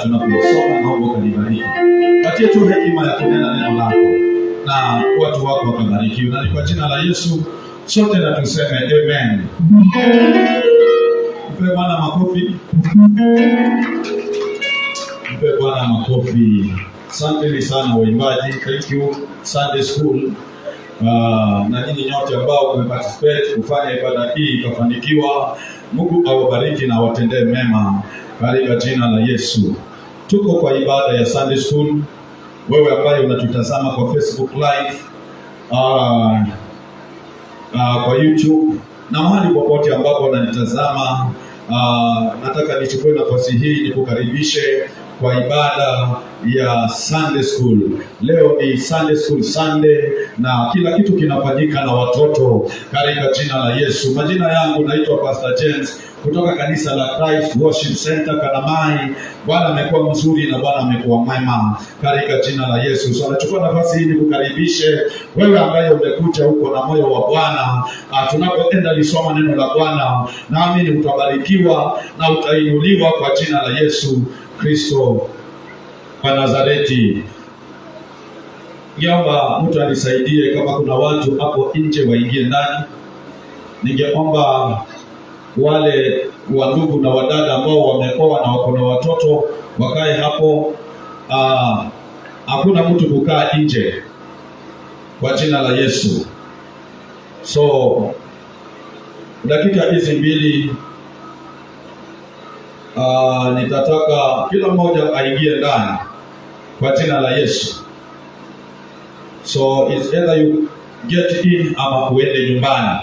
tunaposoma, naomba kanibariki. Patie tu hekima ya kunena neno lako na watu wako wakabarikiwa. Na kwa jina la Yesu sote na tuseme amen. Mpe Bwana makofi. Mpe Bwana makofi. Asante sana waimbaji. Thank you Sunday School. Na nyinyi nyote ambao mmeparticipate kufanya ibada hii ikafanikiwa. Mungu awabariki na watendee mema katika jina la Yesu. Tuko kwa ibada ya Sunday School. Wewe ambaye unatutazama kwa Facebook Live, kwa YouTube na mahali popote ambapo unanitazama, nataka nichukue nafasi hii nikukaribishe kwa ibada ya Sunday School. Leo ni Sunday School Sunday na kila kitu kinafanyika na watoto katika jina la Yesu. Majina yangu naitwa Pastor James kutoka kanisa la Christ Worship Center Kanamai. Bwana amekuwa mzuri na Bwana amekuwa mwema katika jina la Yesu. So nachukua nafasi hii nikukaribishe wewe ambaye umekuja huko na moyo wa Bwana. Tunapoenda lisoma neno la Bwana, naamini utabarikiwa na utainuliwa kwa jina la Yesu Kristo wa Nazareti. Ningeomba mtu anisaidie kama kuna watu hapo nje waingie ndani. Ningeomba wale wa ndugu na wadada ambao wameoa na wako na watoto wakae hapo. Hakuna mtu kukaa nje kwa jina la Yesu. So dakika hizi mbili nitataka kila mmoja aingie ndani kwa jina la Yesu. So it's either you get in ama uende nyumbani.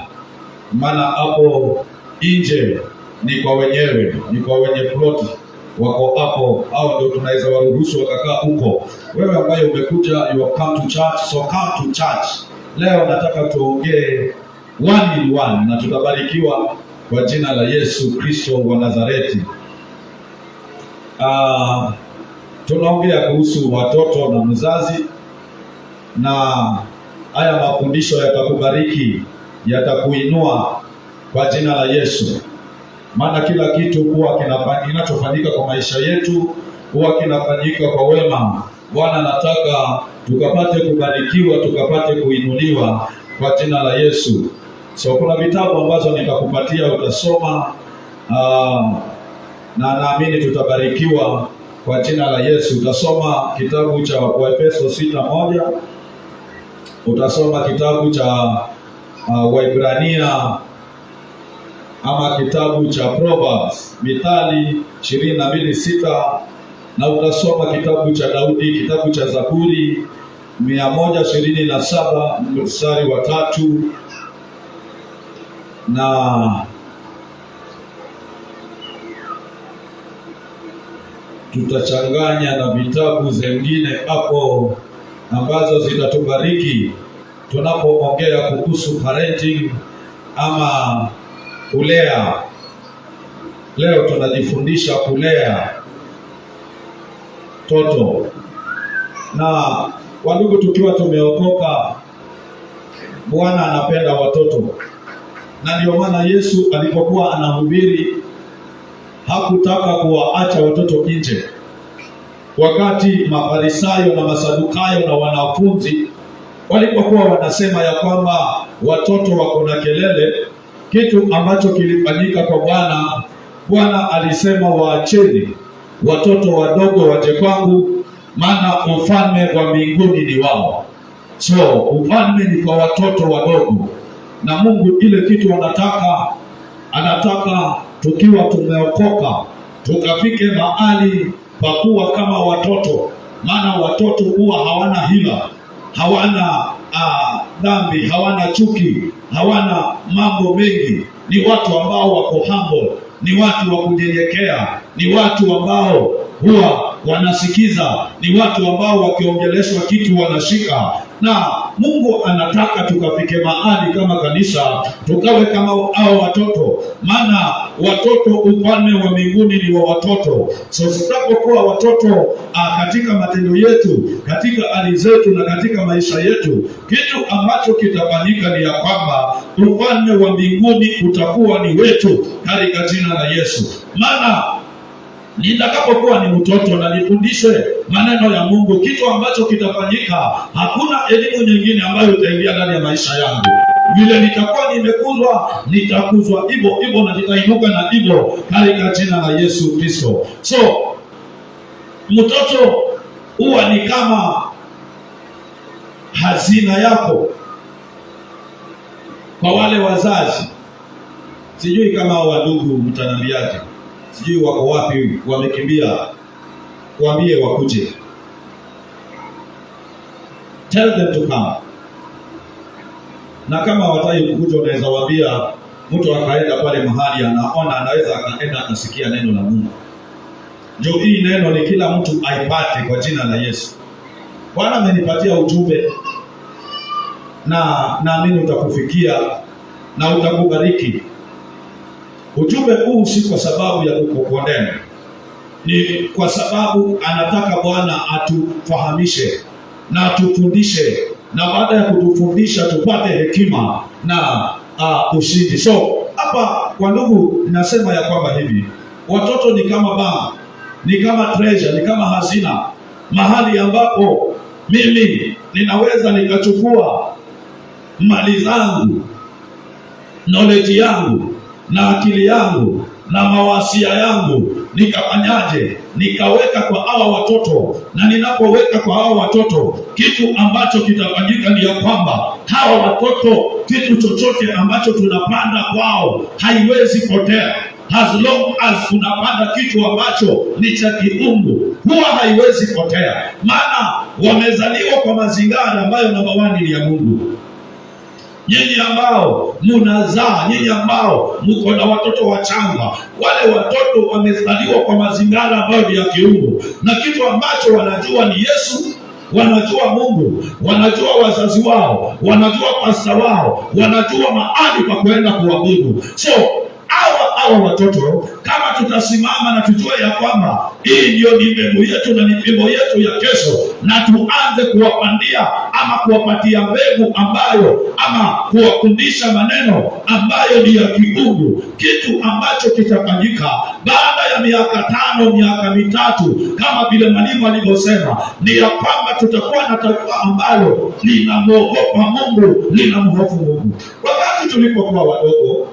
Maana hapo nje ni kwa wenyewe, ni kwa wenye plot wako hapo, au ndio tunaweza waruhusu wakakaa huko. Wewe ambaye umekuja, you have come to church, so come to church. Leo nataka tuongee one in one na tutabarikiwa kwa jina la Yesu Kristo wa Nazareti. Tunaongea kuhusu watoto na mzazi, na haya mafundisho yatakubariki, yatakuinua kwa jina la Yesu. Maana kila kitu huwa kinachofanyika kwa maisha yetu huwa kinafanyika kwa wema. Bwana anataka tukapate kubarikiwa, tukapate kuinuliwa kwa jina la Yesu. So kuna vitabu ambazo nitakupatia utasoma, na naamini tutabarikiwa kwa jina la Yesu. Utasoma kitabu cha Waefeso 6:1, utasoma kitabu cha Waibrania ama kitabu cha Proverbs, Mithali 22:6, na utasoma kitabu cha Daudi, kitabu cha Zaburi 127 mstari wa 3, na tutachanganya na vitabu zingine hapo ambazo zitatubariki tunapoongea kuhusu parenting ama kulea. Leo tunajifundisha kulea toto. Na wandugu, tukiwa tumeokoka, Bwana anapenda watoto, na ndio maana Yesu alipokuwa anahubiri hakutaka kuwaacha watoto nje. Wakati Mafarisayo na Masadukayo na wanafunzi walipokuwa wanasema ya kwamba watoto wako na kelele, kitu ambacho kilifanyika kwa Bwana alisema waacheni watoto wadogo waje kwangu, maana ufalme wa mbinguni ni wao. So ufalme ni kwa watoto wadogo, na Mungu ile kitu anataka tukiwa tumeokoka tukafike mahali pa kuwa kama watoto. Maana watoto huwa hawana hila, hawana dhambi, hawana chuki, hawana mambo mengi. Ni watu ambao wako humble, ni watu wa kunyenyekea, ni watu ambao huwa wanasikiza, ni watu ambao wakiongeleshwa kitu wanashika. Na Mungu anataka tukafike mahali kama kanisa tukawe kama hao watoto, maana watoto, ufalme wa mbinguni ni wa watoto. So tutapokuwa watoto katika matendo yetu, katika hali zetu na katika maisha yetu, kitu ambacho kitafanyika ni ya kwamba ufalme wa mbinguni utakuwa ni wetu katika jina la Yesu. Maana nitakapokuwa ni mtoto na nifundishwe maneno ya Mungu, kitu ambacho kitafanyika, hakuna elimu nyingine ambayo itaingia ndani ya maisha yangu. Vile nitakuwa nimekuzwa, nitakuzwa hivyo hivyo na nitainuka na hivyo katika jina la Yesu Kristo. So mtoto huwa ni kama hazina yako. Kwa wale wazazi, sijui kama wadugu mtanambiaje, sijui wako wapi, wamekimbia, waambie wakuje. Tell them to come. Na kama hawataki kukuja, unaweza waambia mtu akaenda pale mahali anaona anaweza akaenda akasikia neno la Mungu. Ndio hii neno ni kila mtu aipate kwa jina la Yesu. Bwana amenipatia ujumbe na naamini utakufikia na utakubariki. Ujumbe huu si kwa sababu ya kukukondena, ni kwa sababu anataka Bwana atufahamishe na atufundishe, na baada ya kutufundisha tupate hekima na ushindi. So hapa kwa ndugu ninasema ya kwamba hivi, watoto ni kama bank, ni kama treasure, ni kama hazina, mahali ambapo mimi ninaweza nikachukua mali zangu, knowledge yangu na akili yangu na mawasia yangu, nikafanyaje? Nikaweka kwa hawa watoto. Na ninapoweka kwa hawa watoto, kitu ambacho kitafanyika ni ya kwamba hawa watoto, kitu chochote ambacho tunapanda kwao haiwezi potea. As long as tunapanda kitu ambacho ni cha kiungu, huwa haiwezi potea, maana wamezaliwa kwa mazingira ambayo namba 1 ni ya Mungu. Nyinyi ambao mnazaa, nyinyi ambao mko na watoto wachanga, wale watoto wamezaliwa kwa mazingira ambayo ni ya kiungu, na kitu ambacho wanajua ni Yesu, wanajua Mungu, wanajua wazazi wao, wanajua pasta wao, wanajua mahali pa kwenda kuabudu. So hawa watoto, kama tutasimama na tujue ya kwamba hii ndio ni mbegu yetu na ni mbegu yetu ya kesho, na tuanze kuwapandia ama kuwapatia mbegu ambayo, ama kuwafundisha maneno ambayo ni ya kiungu, kitu ambacho kitafanyika baada ya miaka 5, miaka 3, kama vile mwalimu alivyosema, ni ya kwamba tutakuwa na taifa ambalo linamwogopa Mungu, linamhofu Mungu. Wakati tulipokuwa wadogo,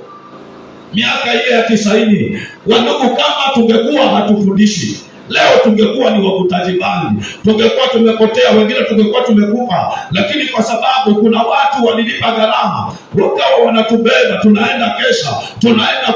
miaka ile ya 90, wandugu, kama tungekuwa hatufundishi, leo tungekuwa ni wakutaji bangi, tungekuwa tumepotea, wengine tungekuwa tumekufa. Lakini kwa sababu kuna watu walilipa gharama, wakawa wanatubeba, tunaenda kesha, tunaenda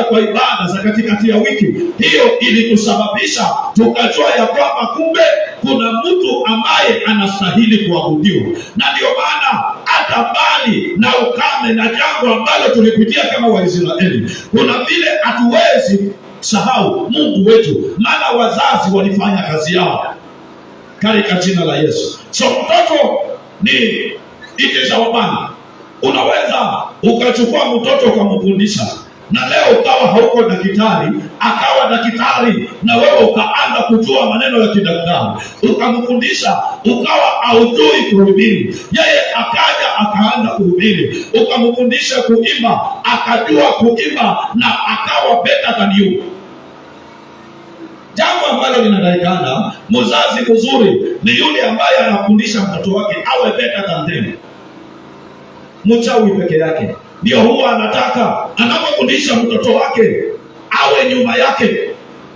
kwa ibada za katikati ya wiki. Hiyo ilitusababisha tukajua ya kwamba kumbe kuna mtu ambaye anastahili kuabudiwa. Na ndio maana hata mbali na ukame na jambo ambalo tulipitia kama Waisraeli, kuna vile hatuwezi sahau Mungu wetu, maana wazazi walifanya kazi yao katika jina la Yesu. So mtoto ni ikizawabana, unaweza ukachukua mtoto ukamfundisha, na leo ukawa hauko daktari, akawa daktari, na wewe ukaanza kujua maneno ya kidaktari, ukamfundisha, ukawa haujui kuhubiri, yeye akaja akaanza kuhubiri, ukamfundisha kuimba, akajua kuimba na akawa better than you. Jambo ambalo linatakikana, mzazi mzuri ni yule ambaye anafundisha mtoto wake awe better than them. Mchawi peke yake ndio huwa anataka anapofundisha mtoto wake awe nyuma yake.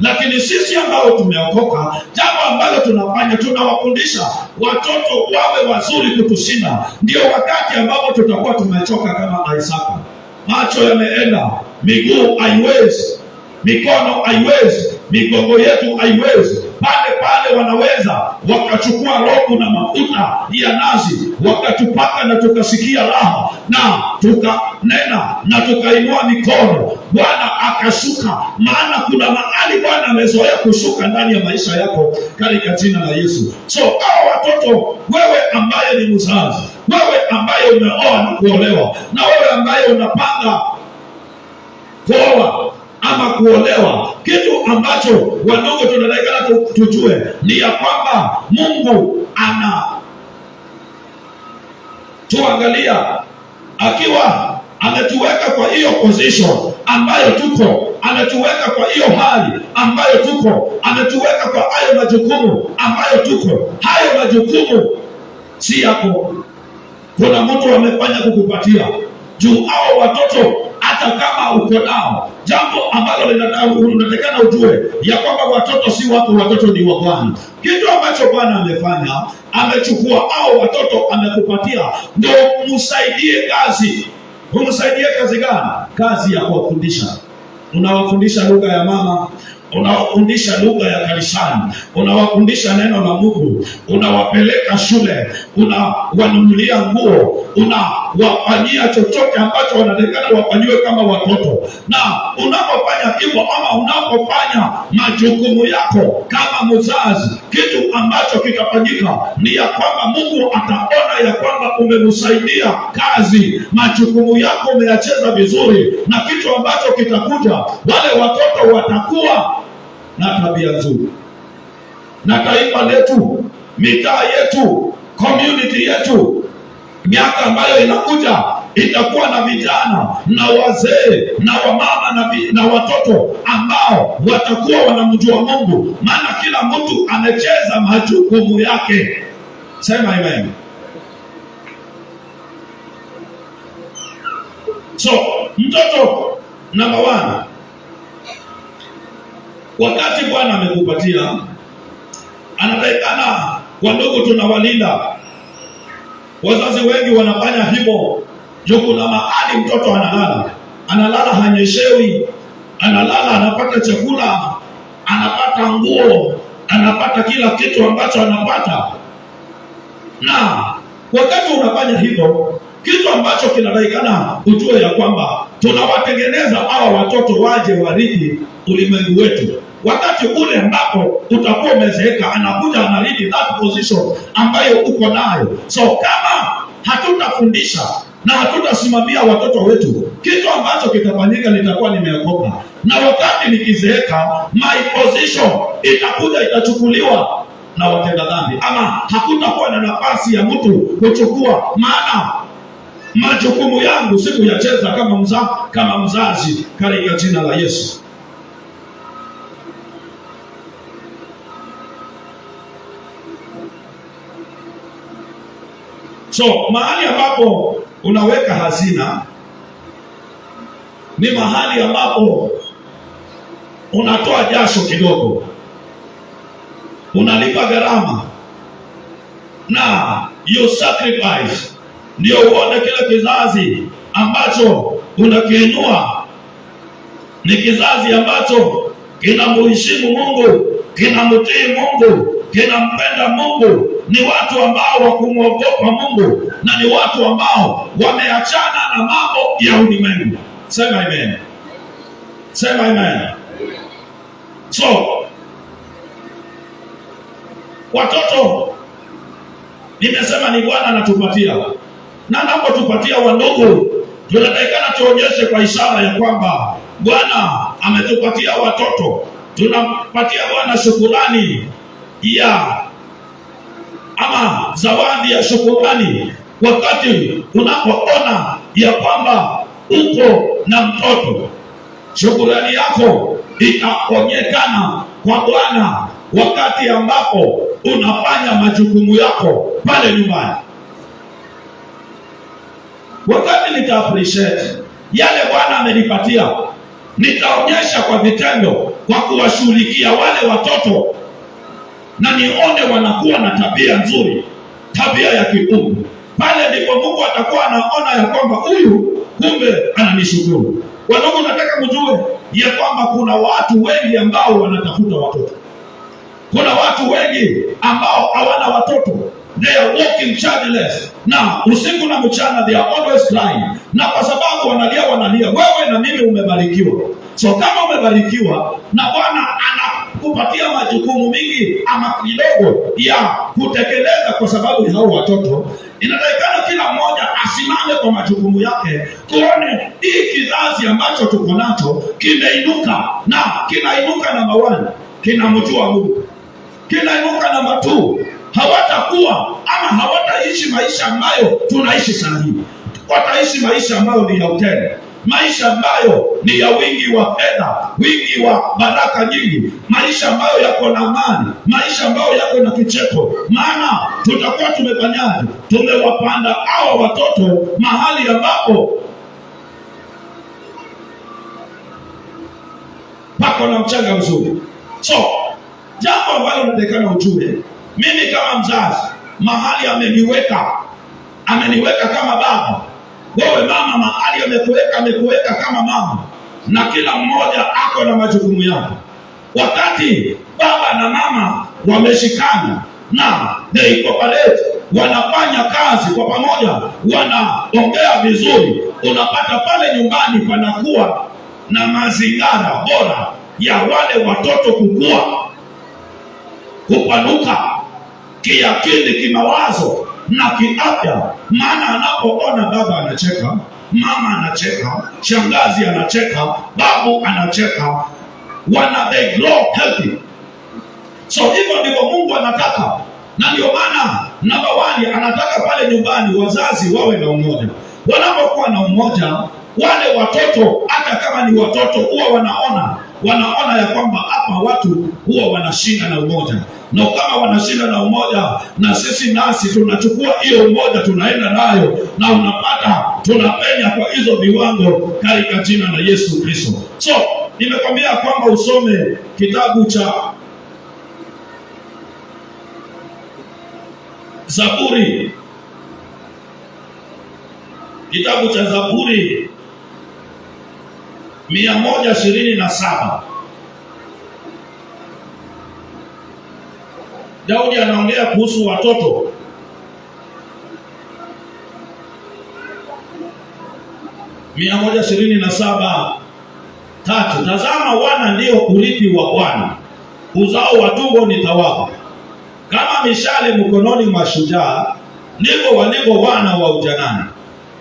Lakini sisi ambao tumeokoka, jambo ambalo tunafanya, tunawafundisha watoto wawe wazuri kutushinda. Ndio wakati ambapo tutakuwa tumechoka kama Isaka, macho yameenda, miguu haiwezi, mikono haiwezi, migongo yetu haiwezi. Pale wanaweza wakachukua roho na mafuta ya nazi wakatupaka, na tukasikia raha, na tukanena na tukainua mikono, Bwana akashuka. Maana kuna mahali Bwana amezoea kushuka ndani ya maisha yako katika jina la Yesu. So hao watoto, wewe ambaye ni mzazi, wewe ambaye umeoa na kuolewa, na wewe ambaye unapanga kuoa ama kuolewa, kitu ambacho wandugu tunatakikana tujue ni ya kwamba Mungu ana tuangalia akiwa ametuweka kwa hiyo position ambayo tuko, ametuweka kwa hiyo hali ambayo tuko, ametuweka kwa hayo majukumu ambayo tuko. Hayo majukumu si yako. Kuna mtu amefanya kukupatia juu hao watoto, hata kama uko nao, jambo ambalo unatakana ujue ya kwamba watoto si wako, watoto ni wa Bwana. Kitu ambacho Bwana amefanya, amechukua hao watoto amekupatia, ndio msaidie kazi. Umsaidie kazi gani? Kazi ya kuwafundisha. Unawafundisha lugha ya mama, unawafundisha lugha ya kanisani, unawafundisha neno la Mungu, unawapeleka shule, unawanunulia nguo, unawafanyia chochote ambacho wanatakana wafanyiwe kama watoto. Na unapofanya hivyo, ama unapofanya majukumu yako kama mzazi, kitu ambacho kitafanyika ni ya kwamba Mungu ataona ya kwamba umemsaidia kazi, majukumu yako umeyacheza vizuri, na kitu ambacho kitakuja, wale watoto watakuwa na tabia nzuri, na taifa letu, mitaa yetu, community yetu, miaka ambayo inakuja itakuwa na vijana na wazee na wamama na watoto ambao watakuwa wanamjua Mungu, maana kila mtu amecheza majukumu yake. Sema amen. So mtoto namba 1, wakati Bwana amekupatia, anatakana wadogo tunawalinda. Wazazi wengi wanafanya hivyo. Kuna mahali mtoto analala hanyeshewi, analala anapata chakula, anapata nguo, anapata kila kitu ambacho anapata. Na wakati unafanya hivyo, kitu ambacho kinatakikana ujue ya kwamba tunawatengeneza hawa watoto waje warithi ulimwengu wetu. Wakati ule ambapo utakuwa umezeeka, anakuja anarithi that position ambayo uko nayo. So kama hatutafundisha na hatutasimamia watoto wetu, kitu ambacho kitafanyika nitakuwa nimeokoka, na wakati nikizeeka, my position itakuja itachukuliwa na watenda dhambi, ama hakutakuwa na nafasi ya mtu kuchukua, maana majukumu yangu sikuyacheza kama mzazi, katika jina la Yesu. So mahali ambapo unaweka hazina ni mahali ambapo unatoa jasho kidogo, unalipa gharama, na you sacrifice, ndio uone kile kizazi ambacho unakiinua ni kizazi ambacho kinamheshimu Mungu, kinamtii Mungu, kinampenda Mungu, ni watu ambao wakumwogopa Mungu, na ni watu ambao wameachana na mambo ya ulimwengu. Sema amen. Sema amen. So watoto, nimesema ni Bwana anatupatia, na anapotupatia wandugu, tunatakikana tuonyeshe kwa ishara ya kwamba Bwana ametupatia watoto. Tunampatia Bwana shukurani ama zawadi ya shukurani wakati unapoona ya kwamba uko na mtoto. Shukurani yako itaonekana kwa Bwana wakati ambapo unafanya majukumu yako pale nyumbani. Wakati nita appreciate yale Bwana amenipatia, nitaonyesha kwa vitendo, kwa kuwashughulikia wale watoto, na nione wanakuwa na tabia nzuri, tabia ya kiungu. Pale ndipo Mungu atakuwa anaona ya kwamba huyu kumbe ananishukuru. Wandugu, nataka mjue ya kwamba kuna watu wengi ambao wanatafuta watoto. Kuna watu wengi ambao hawana watoto. They are walking childless. Na usiku na mchana they are always crying. Na kwa sababu wanalia. Wewe na mimi umebarikiwa. So kama umebarikiwa na Bwana anakupatia majukumu mingi ama kidogo ya kutekeleza kwa sababu ya hao watoto, inatakikana kila mmoja asimame kwa majukumu yake. Tuone hii kizazi ambacho tuko nacho kimeinuka, na kinainuka namba 1, kinamjua Mungu. Kinainuka namba 2, hawatakuwa ama hawataishi maisha ambayo tunaishi sasa hivi. Wataishi maisha ambayo ni ya utele, maisha ambayo ni ya wingi wa fedha, wingi wa baraka nyingi, maisha ambayo yako na amani, maisha ambayo yako na kicheko. Maana tutakuwa tumefanyaje? Tumewapanda hawa watoto mahali ambapo pako na mchanga mzuri. So jambo ambalo natakana ujue, mimi kama mzazi, mahali ameniweka kama baba, wewe mama, mahali amekuweka kama mama, na kila mmoja ako na majukumu yake. Wakati baba na mama wameshikana na they cooperate, wanafanya kazi kwa pamoja, wanaongea vizuri, unapata pale nyumbani panakuwa na mazingira bora ya wale watoto kukua, kupanuka kiakili, kimawazo na kiafya. Maana anapoona baba anacheka, mama anacheka, shangazi anacheka, babu anacheka, they grow healthy. So hivyo ndivyo Mungu anataka, na ndio maana namba 1 anataka pale nyumbani wazazi wawe na umoja. Wanapokuwa na umoja, wale watoto hata kama ni watoto huwa wanaona ya kwamba hapa watu huwa wanashinda na umoja, na kama wanashinda na umoja, na sisi nasi tunachukua hiyo umoja tunaenda nayo, na unapata tunapenya kwa hizo viwango katika jina la Yesu Kristo. So nimekwambia kwamba usome kitabu cha Zaburi, kitabu cha Zaburi 127. Daudi anaongea kuhusu watoto. Mia 127:3. Tazama, wana ndio urithi wa Bwana, uzao wa tumbo ni thawabu. Kama mishale mkononi mwa shujaa, ndivyo walivyo wana wa ujanani.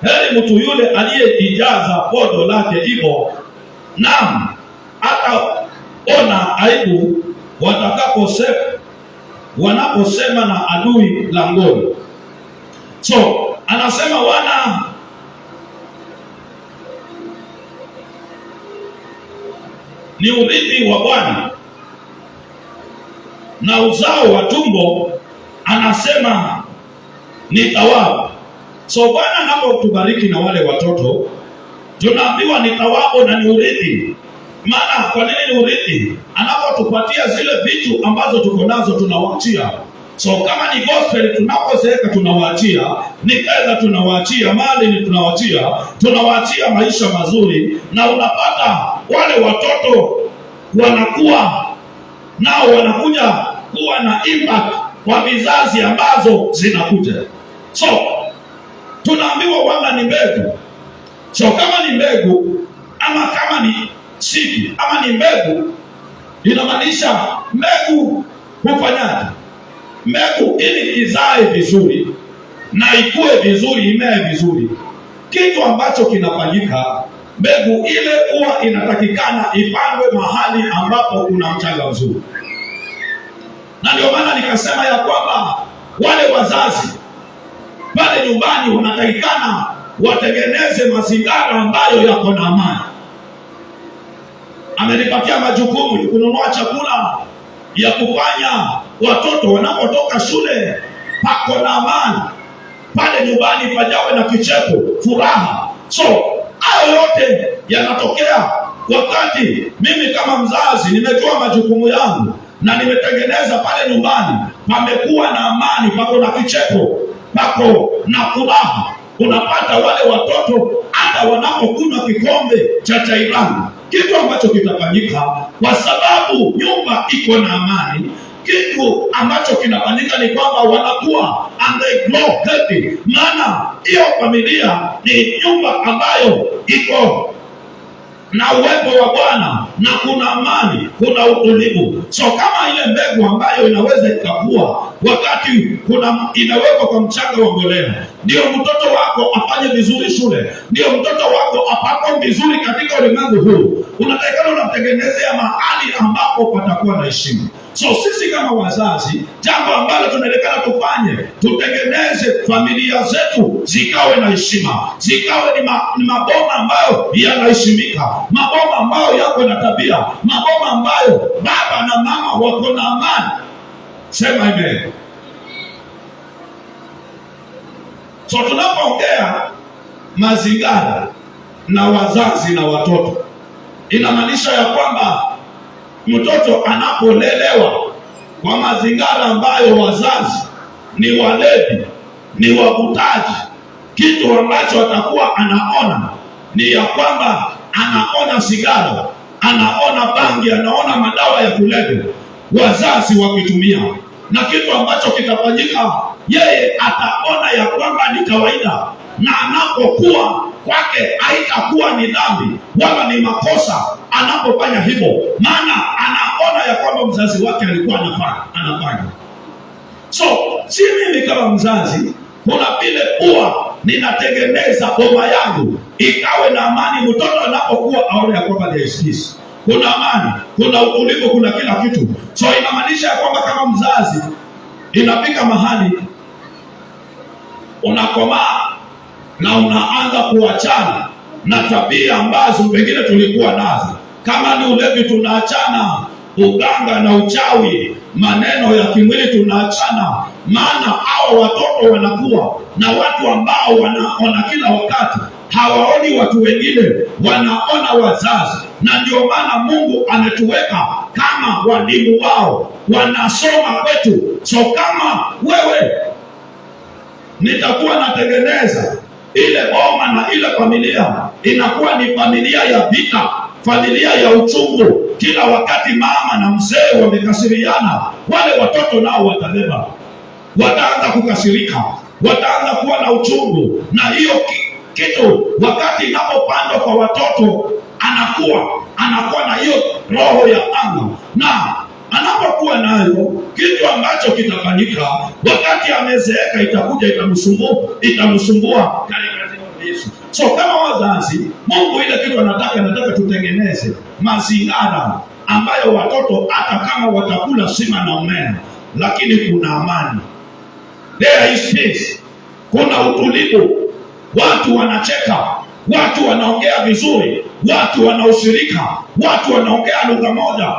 Heri mtu yule aliyeijaza podo lake hivyo, naam hataona aibu wanaposema na adui langoni. So anasema wana ni urithi wa Bwana, na uzao wa tumbo anasema ni thawabu. So Bwana anapotubariki na wale watoto, tunaambiwa ni thawabu na ni urithi. Maana kwa nini ni urithi? Anapotupatia zile vitu ambazo tuko nazo tunawaachia. So kama ni gospel, tunapozeeka tunawaachia, ni fedha tunawaachia, mali ni tunawaachia maisha mazuri, na unapata wale watoto wanakuwa nao wanakuja kuwa na impact kwa vizazi ambazo zinakuja. So tunaambiwa kwamba ni mbegu. So kama ni mbegu, ama kama ni seed, ama ni mbegu, inamaanisha mbegu hufanyaje? Mbegu ili izae vizuri na ikue vizuri, imee vizuri, kitu ambacho kinafanyika, mbegu ile huwa inatakikana ipandwe mahali ambapo kuna mchanga mzuri. Na ndio maana nikasema ya kwamba wale wazazi pale nyumbani wanatakikana watengeneze mazingira ambayo yako na amani. Amenipatia majukumu ya kununua chakula, ya kufanya watoto wanapotoka shule pako na amani, pale nyumbani pajawe na kicheko, furaha. So hayo yote yanatokea wakati mimi kama mzazi nimejua majukumu yangu na nimetengeneza pale nyumbani pamekuwa na amani, pako na kicheko, pako na furaha. Unapata wale watoto hata wanapokunywa kikombe cha chai rangi, kitu ambacho kitafanyika kwa sababu nyumba iko na amani, kitu ambacho kinafanyika ni kwamba wanakuwa and they grow healthy. Maana hiyo familia ni nyumba ambayo iko na uwepo wa Bwana, na kuna amani, kuna utulivu. So kama ile mbegu ambayo inaweza ikakua wakati inawekwa kwa mchanga wa mbolea, ndio mtoto wako afanye vizuri shule, ndio mtoto wako apate vizuri katika ulimwengu huu, unatakikana unamtengenezea mahali ambapo patakuwa na heshima. So sisi kama wazazi, jambo ambalo tunaelekana tufanye, tutengeneze tutengeneze familia zetu zikawe na heshima, zikawe ni maboma ambayo yanaheshimika, maboma ambayo yako na tabia, maboma ambayo baba na mama wako na amani. Sema amen. So tunapoongea mazingira na wazazi na watoto, inamaanisha ya kwamba mtoto anapolelewa kwa mazingira ambayo wazazi ni walevi, ni wavutaji, kitu ambacho atakuwa anaona ni ya kwamba anaona sigara, anaona bangi, anaona madawa ya kulevya wazazi wakitumia, na kitu ambacho kitafanyika, yeye ataona ya kwamba ni kawaida, na anapokuwa kwake haitakuwa ni dhambi wala ni makosa anapofanya hivyo, maana anaona ya kwamba mzazi wake alikuwa anafanya. So si mimi kama mzazi, kuna vile huwa ninatengeneza boma yangu ikawe na amani. Mtoto anapokuwa aone ya kwamba there is peace, kuna amani, kuna utulivu, kuna kila kitu. So inamaanisha ya kwamba kama mzazi, inafika mahali unakomaa na unaanza kuachana na tabia ambazo pengine tulikuwa nazo. Kama ni ulevi, tunaachana. Uganga na uchawi, maneno ya kimwili, tunaachana. Maana hao watoto wanakuwa na watu ambao wanaona kila wakati, hawaoni watu wengine, wanaona wazazi. Na ndio maana Mungu ametuweka kama walimu wao, wanasoma kwetu. So kama wewe, nitakuwa natengeneza ile boma na ile familia inakuwa ni familia ya vita, familia ya uchungu. Kila wakati mama na mzee wamekasiriana, wale watoto nao watabeba, wataanza kukasirika, wataanza kuwa na uchungu. Na hiyo kitu wakati inapopandwa kwa watoto, anakuwa na hiyo roho ya anga, na anapokuwa nayo, kitu ambacho kitafanyika wakati amezeeka, itakuja itamsumbua katika Yesu. So kama wazazi, Mungu ile kitu anataka tutengeneze mazingira ambayo watoto hata kama watakula sima na omena, lakini kuna amani, there is peace, kuna utulivu, watu wanacheka, watu wanaongea vizuri, watu wanaushirika, watu wanaongea lugha moja.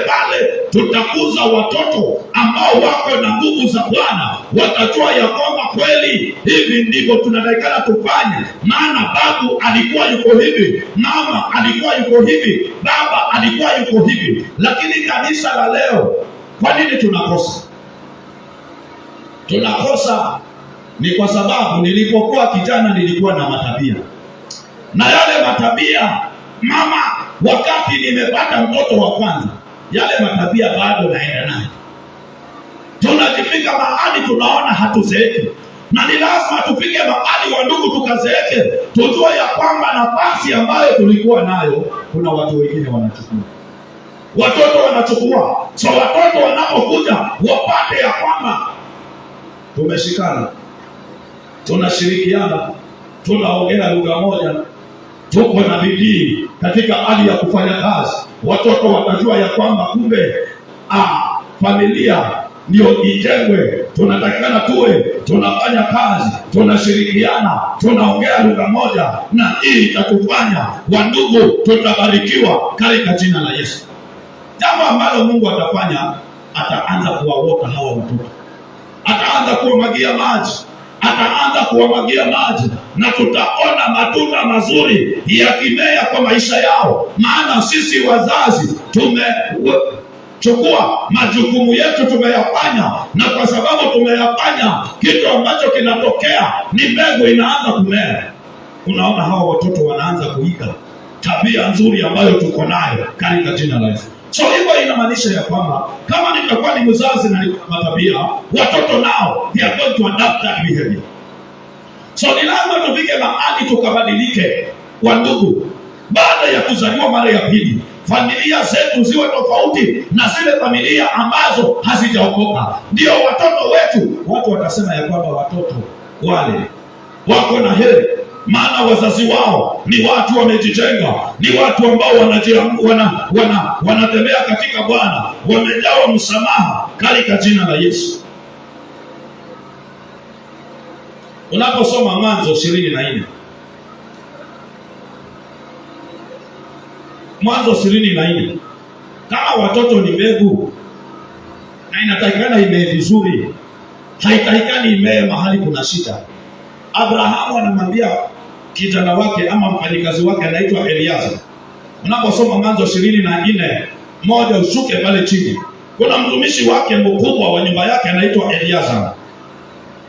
Pale tutakuza watoto ambao wako na nguvu za Bwana, watajua ya kwamba kweli hivi ndivyo tunatakikana tufanye. Maana babu alikuwa yuko hivi, mama alikuwa yuko hivi, baba alikuwa yuko hivi. Lakini kanisa la leo, kwa nini tunakosa? Tunakosa ni kwa sababu nilipokuwa kijana nilikuwa na matabia, na yale matabia mama, wakati nimepata mtoto wa kwanza, yale matabia bado naenda naye. Tunajifika mahali tunaona hatuzeeki, na ni lazima tufike mahali wa ndugu tukazeeke, tujue ya kwamba nafasi ambayo tulikuwa nayo kuna watu wengine wanachukua, watoto wanachukua. So watoto wanapokuja wapate ya kwamba tumeshikana, tunashirikiana, tunaongea lugha moja, tuko na bidii katika hali ya kufanya kazi. Watoto watajua ya kwamba kumbe familia ndio ijengwe, tunatakikana tuwe tunafanya kazi, tunashirikiana, tunaongea lugha moja, na hii itatufanya wandugu tutabarikiwa katika jina la Yesu. Jambo ambalo Mungu atafanya, ataanza kuwaota hawa watoto, ataanza kuwamwagia maji, na tutaona matunda mazuri yakimea kwa maisha yao. Maana sisi wazazi tumechukua majukumu yetu, tumeyafanya, na kwa sababu tumeyafanya, kitu ambacho kinatokea ni mbegu inaanza kumea. Unaona hawa watoto wanaanza kuiga tabia nzuri ambayo tuko nayo katika jina la Yesu. So hivyo inamaanisha ya kwamba kama nitakuwa ni mzazi na niko na tabia, watoto nao they are going to adapt that behavior. So ni lazima tufike mahali tukabadilike kwa ndugu. Baada ya kuzaliwa mara ya pili, familia zetu ziwe tofauti na zile familia ambazo hazijaokoka. Ndio watoto wetu, watu watasema ya kwamba watoto wale wako na heri, maana wazazi wao ni watu wamejijenga, ni watu ambao wanatembea katika Bwana, wamejawa msamaha katika jina la Yesu. Unaposoma Mwanzo 24, Mwanzo 24, kama watoto ni mbegu na inatakikana imee vizuri, haitakikani imee mahali kuna shida. Abrahamu anamwambia kijana wake ama mfanyikazi wake anaitwa Eliaza. Unaposoma Mwanzo 24 moja ushuke pale chini, kuna mtumishi wake mkubwa wa nyumba yake anaitwa Eliaza.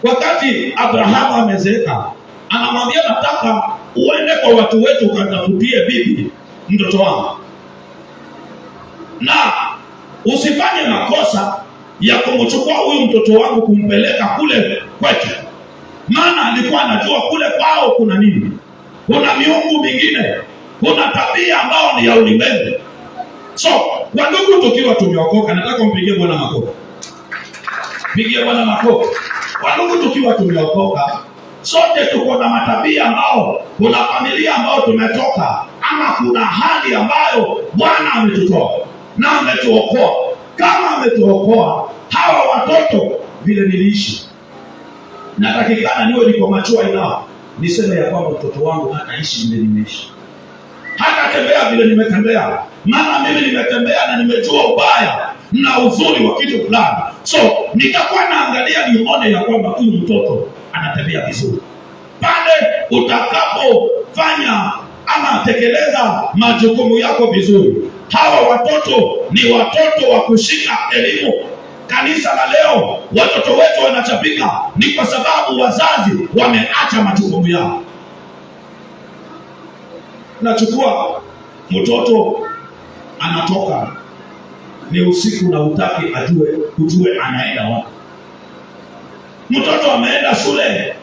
Wakati Abrahamu amezeeka, anamwambia nataka uende kwa watu wetu ukatafutie bibi mtoto wangu, na usifanye makosa ya kumchukua huyu mtoto wangu kumpeleka kule kwetu, maana alikuwa anajua kule kwao kuna nini, kuna miungu mingine, kuna tabia ambao ni ya ulimwengu. So kwa ndugu, tukiwa tumeokoka, nataka mpigie Bwana makofi. Pigie Bwana makofi. Kwa ndugu, tukiwa tumeokoka, sote tuko na matabia ambao, kuna familia ambao tumetoka, ama kuna hali ambayo Bwana ametutoa na ametuokoa. Kama ametuokoa, hawa watoto vile niliishi, natakikana niwe niko machua inao niseme ya kwamba mtoto wangu hataishi vile nimeishi, hatatembea vile nimetembea, maana mimi nimetembea na nimejua ubaya na uzuri wa kitu fulani. So nitakuwa naangalia nione ya kwamba huyu mtoto anatembea vizuri. Pale utakapofanya ama tekeleza majukumu yako vizuri, hawa watoto ni watoto wa kushika elimu. Kanisa la leo, watoto wetu wanachapika, ni kwa sababu wazazi wameacha majukumu yao. Nachukua mtoto anatoka ni usiku na utaki ujue anaenda wapi. Mtoto ameenda shule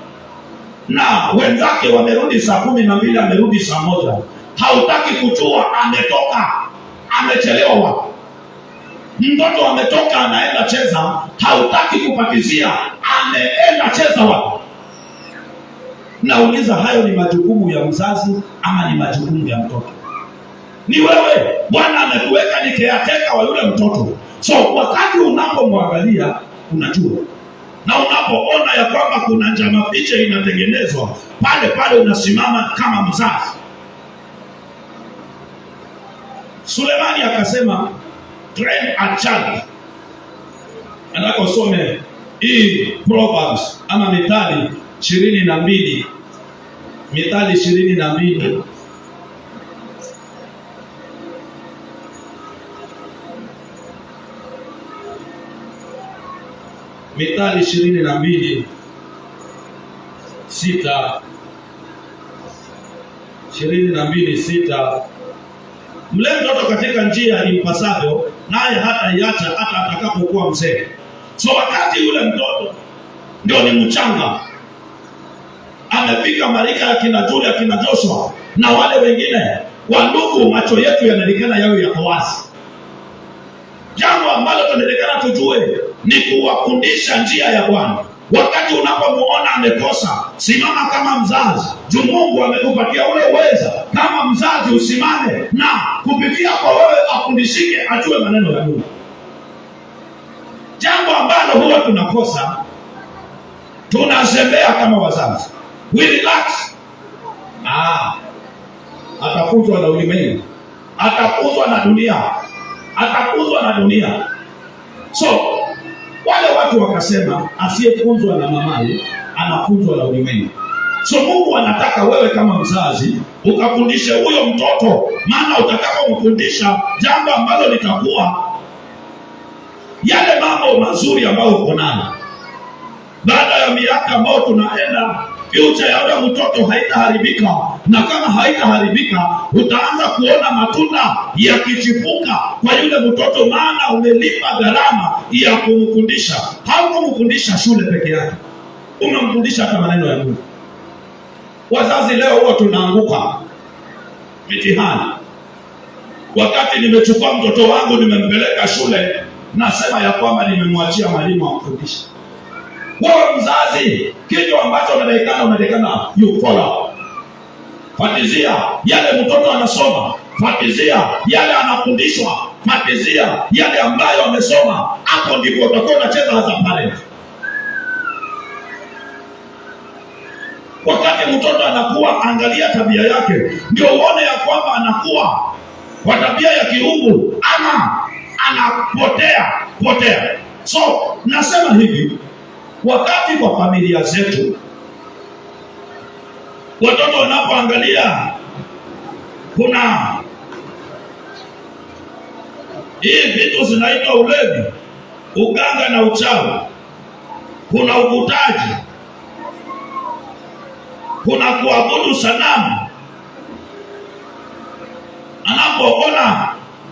na wenzake wamerudi saa 12, amerudi saa 1, hautaki kujua ametoka amechelewa wapi. Mtoto ametoka anaenda cheza, hautaki kupatizia ameenda cheza wapi. Nauliza, hayo ni majukumu ya mzazi ama ni majukumu ya mtoto? Ni wewe. Bwana amekuweka ni caretaker wa yule mtoto. So wakati unapomwangalia unajua, na unapoona ya kwamba kuna njama fiche inatengenezwa, pale unasimama kama mzazi. Sulemani akasema train a child. Nataka usome hii Proverbs ama Mithali 22. Mithali 22. Mithali 22 6. 22:6. Mle mtoto katika njia impasavyo, naye hata iacha hata atakapokuwa mzee. So wakati yule mtoto ndio ni mchanga, amefika marika ya kina Julia, kina Joshua na wale wengine wa ndugu, macho yetu yanaonekana yawe yako wazi. Jambo ambalo tunaonekana tujue ni kuwafundisha njia ya Bwana. Wakati unapomuona amekosa, simama kama mzazi. Mungu amekupatia ule uwezo kama mzazi, usimame na kupitia kwa wewe afundishike, ajue maneno ya Mungu. Jambo ambalo huwa tunakosa, tunazembea kama wazazi. We relax. Atafuzwa na ulimwengu, atafuzwa na dunia, atafuzwa na dunia. So wale watu wakasema asiyefunzwa na mamaye anafunzwa na ulimwengu. So Mungu anataka wewe kama mzazi ukafundishe huyo mtoto, maana utakapomfundisha jambo ambalo litakuwa yale mambo mazuri ambayo uko nayo, baada ya miaka ambayo tunaenda, future ya yule mtoto haitaharibika. Na kama haitaharibika, utaanza kuona matunda yakichipuka kwa yule mtoto, maana umelipa gharama ya kumfundisha. Haukumfundisha shule peke yake, umemfundisha hata maneno ya Mungu. Wazazi leo huwa tunaanguka mitihani. Wakati nimechukua mtoto wangu nimempeleka shule, nasema ya kwamba nimemwachia mwalimu amfundishe. Wewe mzazi, kitu ambacho unatakikana you follow. Fatizia yale mtoto anasoma, fatizia yale anafundishwa, fatizia yale ambayo amesoma. Hapo ndipo utakuwa unacheza as a parent. Wakati mtoto anakuwa, angalia tabia yake, ndio uone ya kwamba anakuwa kwa tabia ya kiungu ama anapotea. So nasema hivi, wakati kwa familia zetu watoto wanapoangalia kuna hii vitu zinaitwa ulevi, uganga na uchawi, kuna uvutaji, kuna kuabudu sanamu. Anapoona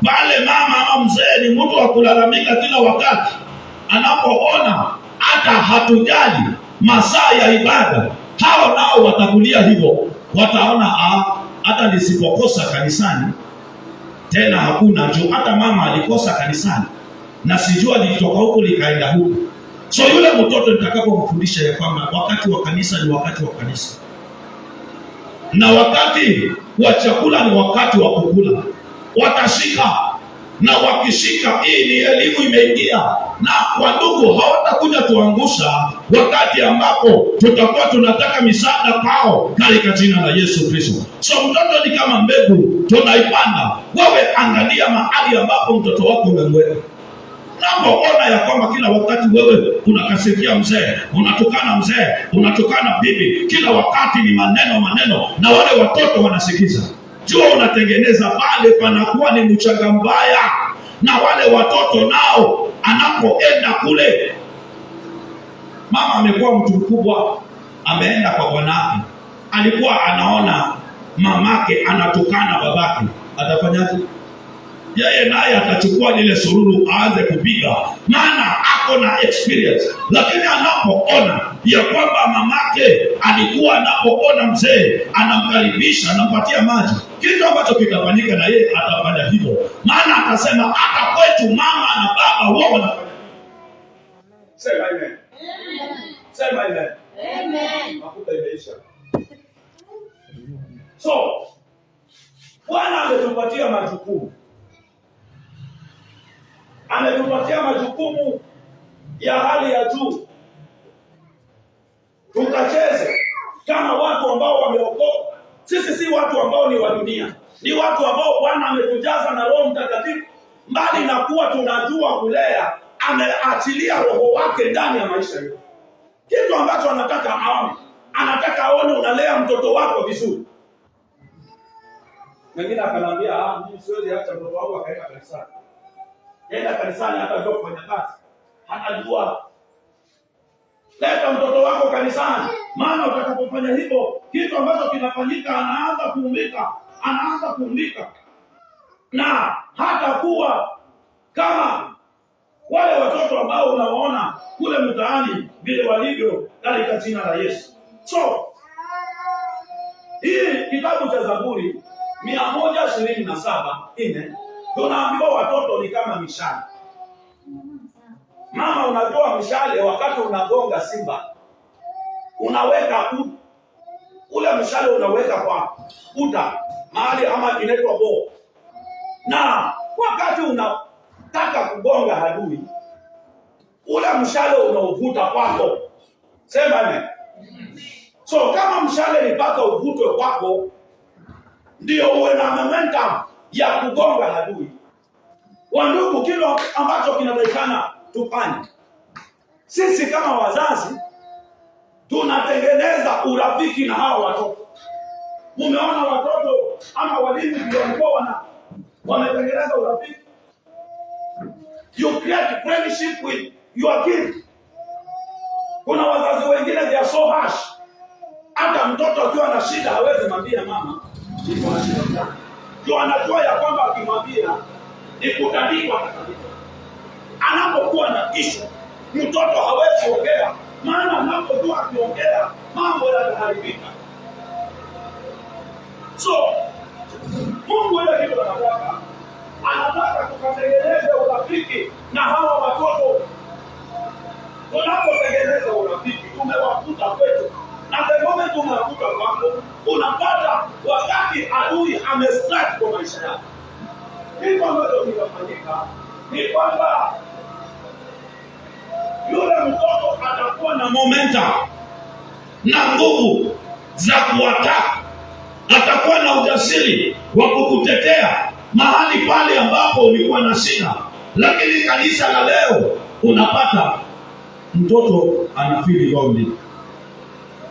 pale mama ama mzee ni mtu wa kulalamika kila wakati, anapoona hata hatujali masaa ya ibada, hao nao watakulia hivyo. Wataona hata nisipokosa kanisani tena hakuna juu, hata mama alikosa kanisani na sijua lilitoka huku likaenda huku. So yule mtoto nitakapomfundisha ya kwamba wakati wa kanisa ni wakati wa kanisa, na wakati wa chakula ni wakati wa kukula, watashika. Na wakishika, hii ni elimu imeingia, na wandugu hawatakuja tuangusha wakati ambapo tutakuwa tunataka misaada kwao, katika jina la Yesu Kristo. So mtoto ni kama mbegu tunaipanda. Wewe angalia mahali ambapo mtoto wako umemweka. Unapoona ya kwamba kila wakati wewe unakasikia mzee, unatukana mzee, unatukana bibi, kila wakati ni maneno, na wale watoto wanasikiza, jua unatengeneza pale panakuwa ni mchanga mbaya. Na wale watoto nao anapoenda kule, mama amekuwa mtu mkubwa, ameenda kwa bwanake, alikuwa anaona mamake anatukana babake, atafanyaje? Yeye naye atachukua lile sururu aanze kupiga, maana ako na experience. Lakini anapoona ya kwamba mamake alikuwa, anapoona mzee anamkaribisha, anampatia maji, kitu ambacho kitafanyika na yeye atafanya hivyo, maana atasema hata kwetu mama na baba wao wanafanya. Sema amen. Sema amen. Amen. Mafuta imeisha. So Bwana ametupatia majukumu. Ametupatia majukumu ya hali ya juu. Tukacheze kama watu ambao wameokoka. Sisi si watu ambao ni wa dunia. Ni watu ambao Bwana ametujaza na Roho Mtakatifu. Mbali na kuwa tunajua kulea, ameachilia Roho wake ndani ya maisha yetu. Kitu ambacho anataka aone. Anataka aone unalea mtoto wako vizuri. Mwingine akanambia, mimi siwezi acha mtoto wangu akaenda kanisani. Nenda kanisani, hata ndio kufanya kazi. Anajua. Leta mtoto wako kanisani, maana utakapofanya hivyo, kitu ambacho kinafanyika, anaanza kuumbika. Na hata kuwa kama wale watoto ambao unawaona kule mtaani vile walivyo, katika jina la Yesu. So hii kitabu cha Zaburi 127:4 tunaambiwa watoto ni kama mishale. Mama, unatoa mishale wakati unagonga simba, unaweka ule mshale unaweka kwa uta mahali ama inaitwa bo, na wakati unataka kugonga adui, ule mshale unauvuta kwako. Sema amen. So kama mshale ni mpaka uvutwe kwako, ndio uwe na momentum ya kugonga adui. Wandugu, kilo ambacho kinatakikana tufanye sisi kama wazazi, tunatengeneza urafiki na hao watoto. Mumeona watoto ama walimu ndio walikuwa wametengeneza urafiki. You create friendship with your kids. Kuna wazazi wengine they are so harsh. Hata mtoto akiwa na shida hawezi mwambia mama niko na shida. Ndio anajua ya kwamba akimwambia ni kutandikwa. Anapokuwa na issue, mtoto hawezi ongea, maana anapojua akiongea mambo yataharibika. So Mungu ile kitu anataka tukatengeneze urafiki na hawa watoto. Tunapotengeneza urafiki, tumewakuta kwetu, na the moment unakuta kwako, unapata wakati adui amestrike kwa maisha yako. Kitu ambacho kinafanyika ni kwamba yule mtoto atakuwa na momentum na nguvu za kuwataka, atakuwa na ujasiri wa kukutetea mahali pale ambapo ulikuwa na shida. Lakini kanisa la leo unapata mtoto anafeel lonely,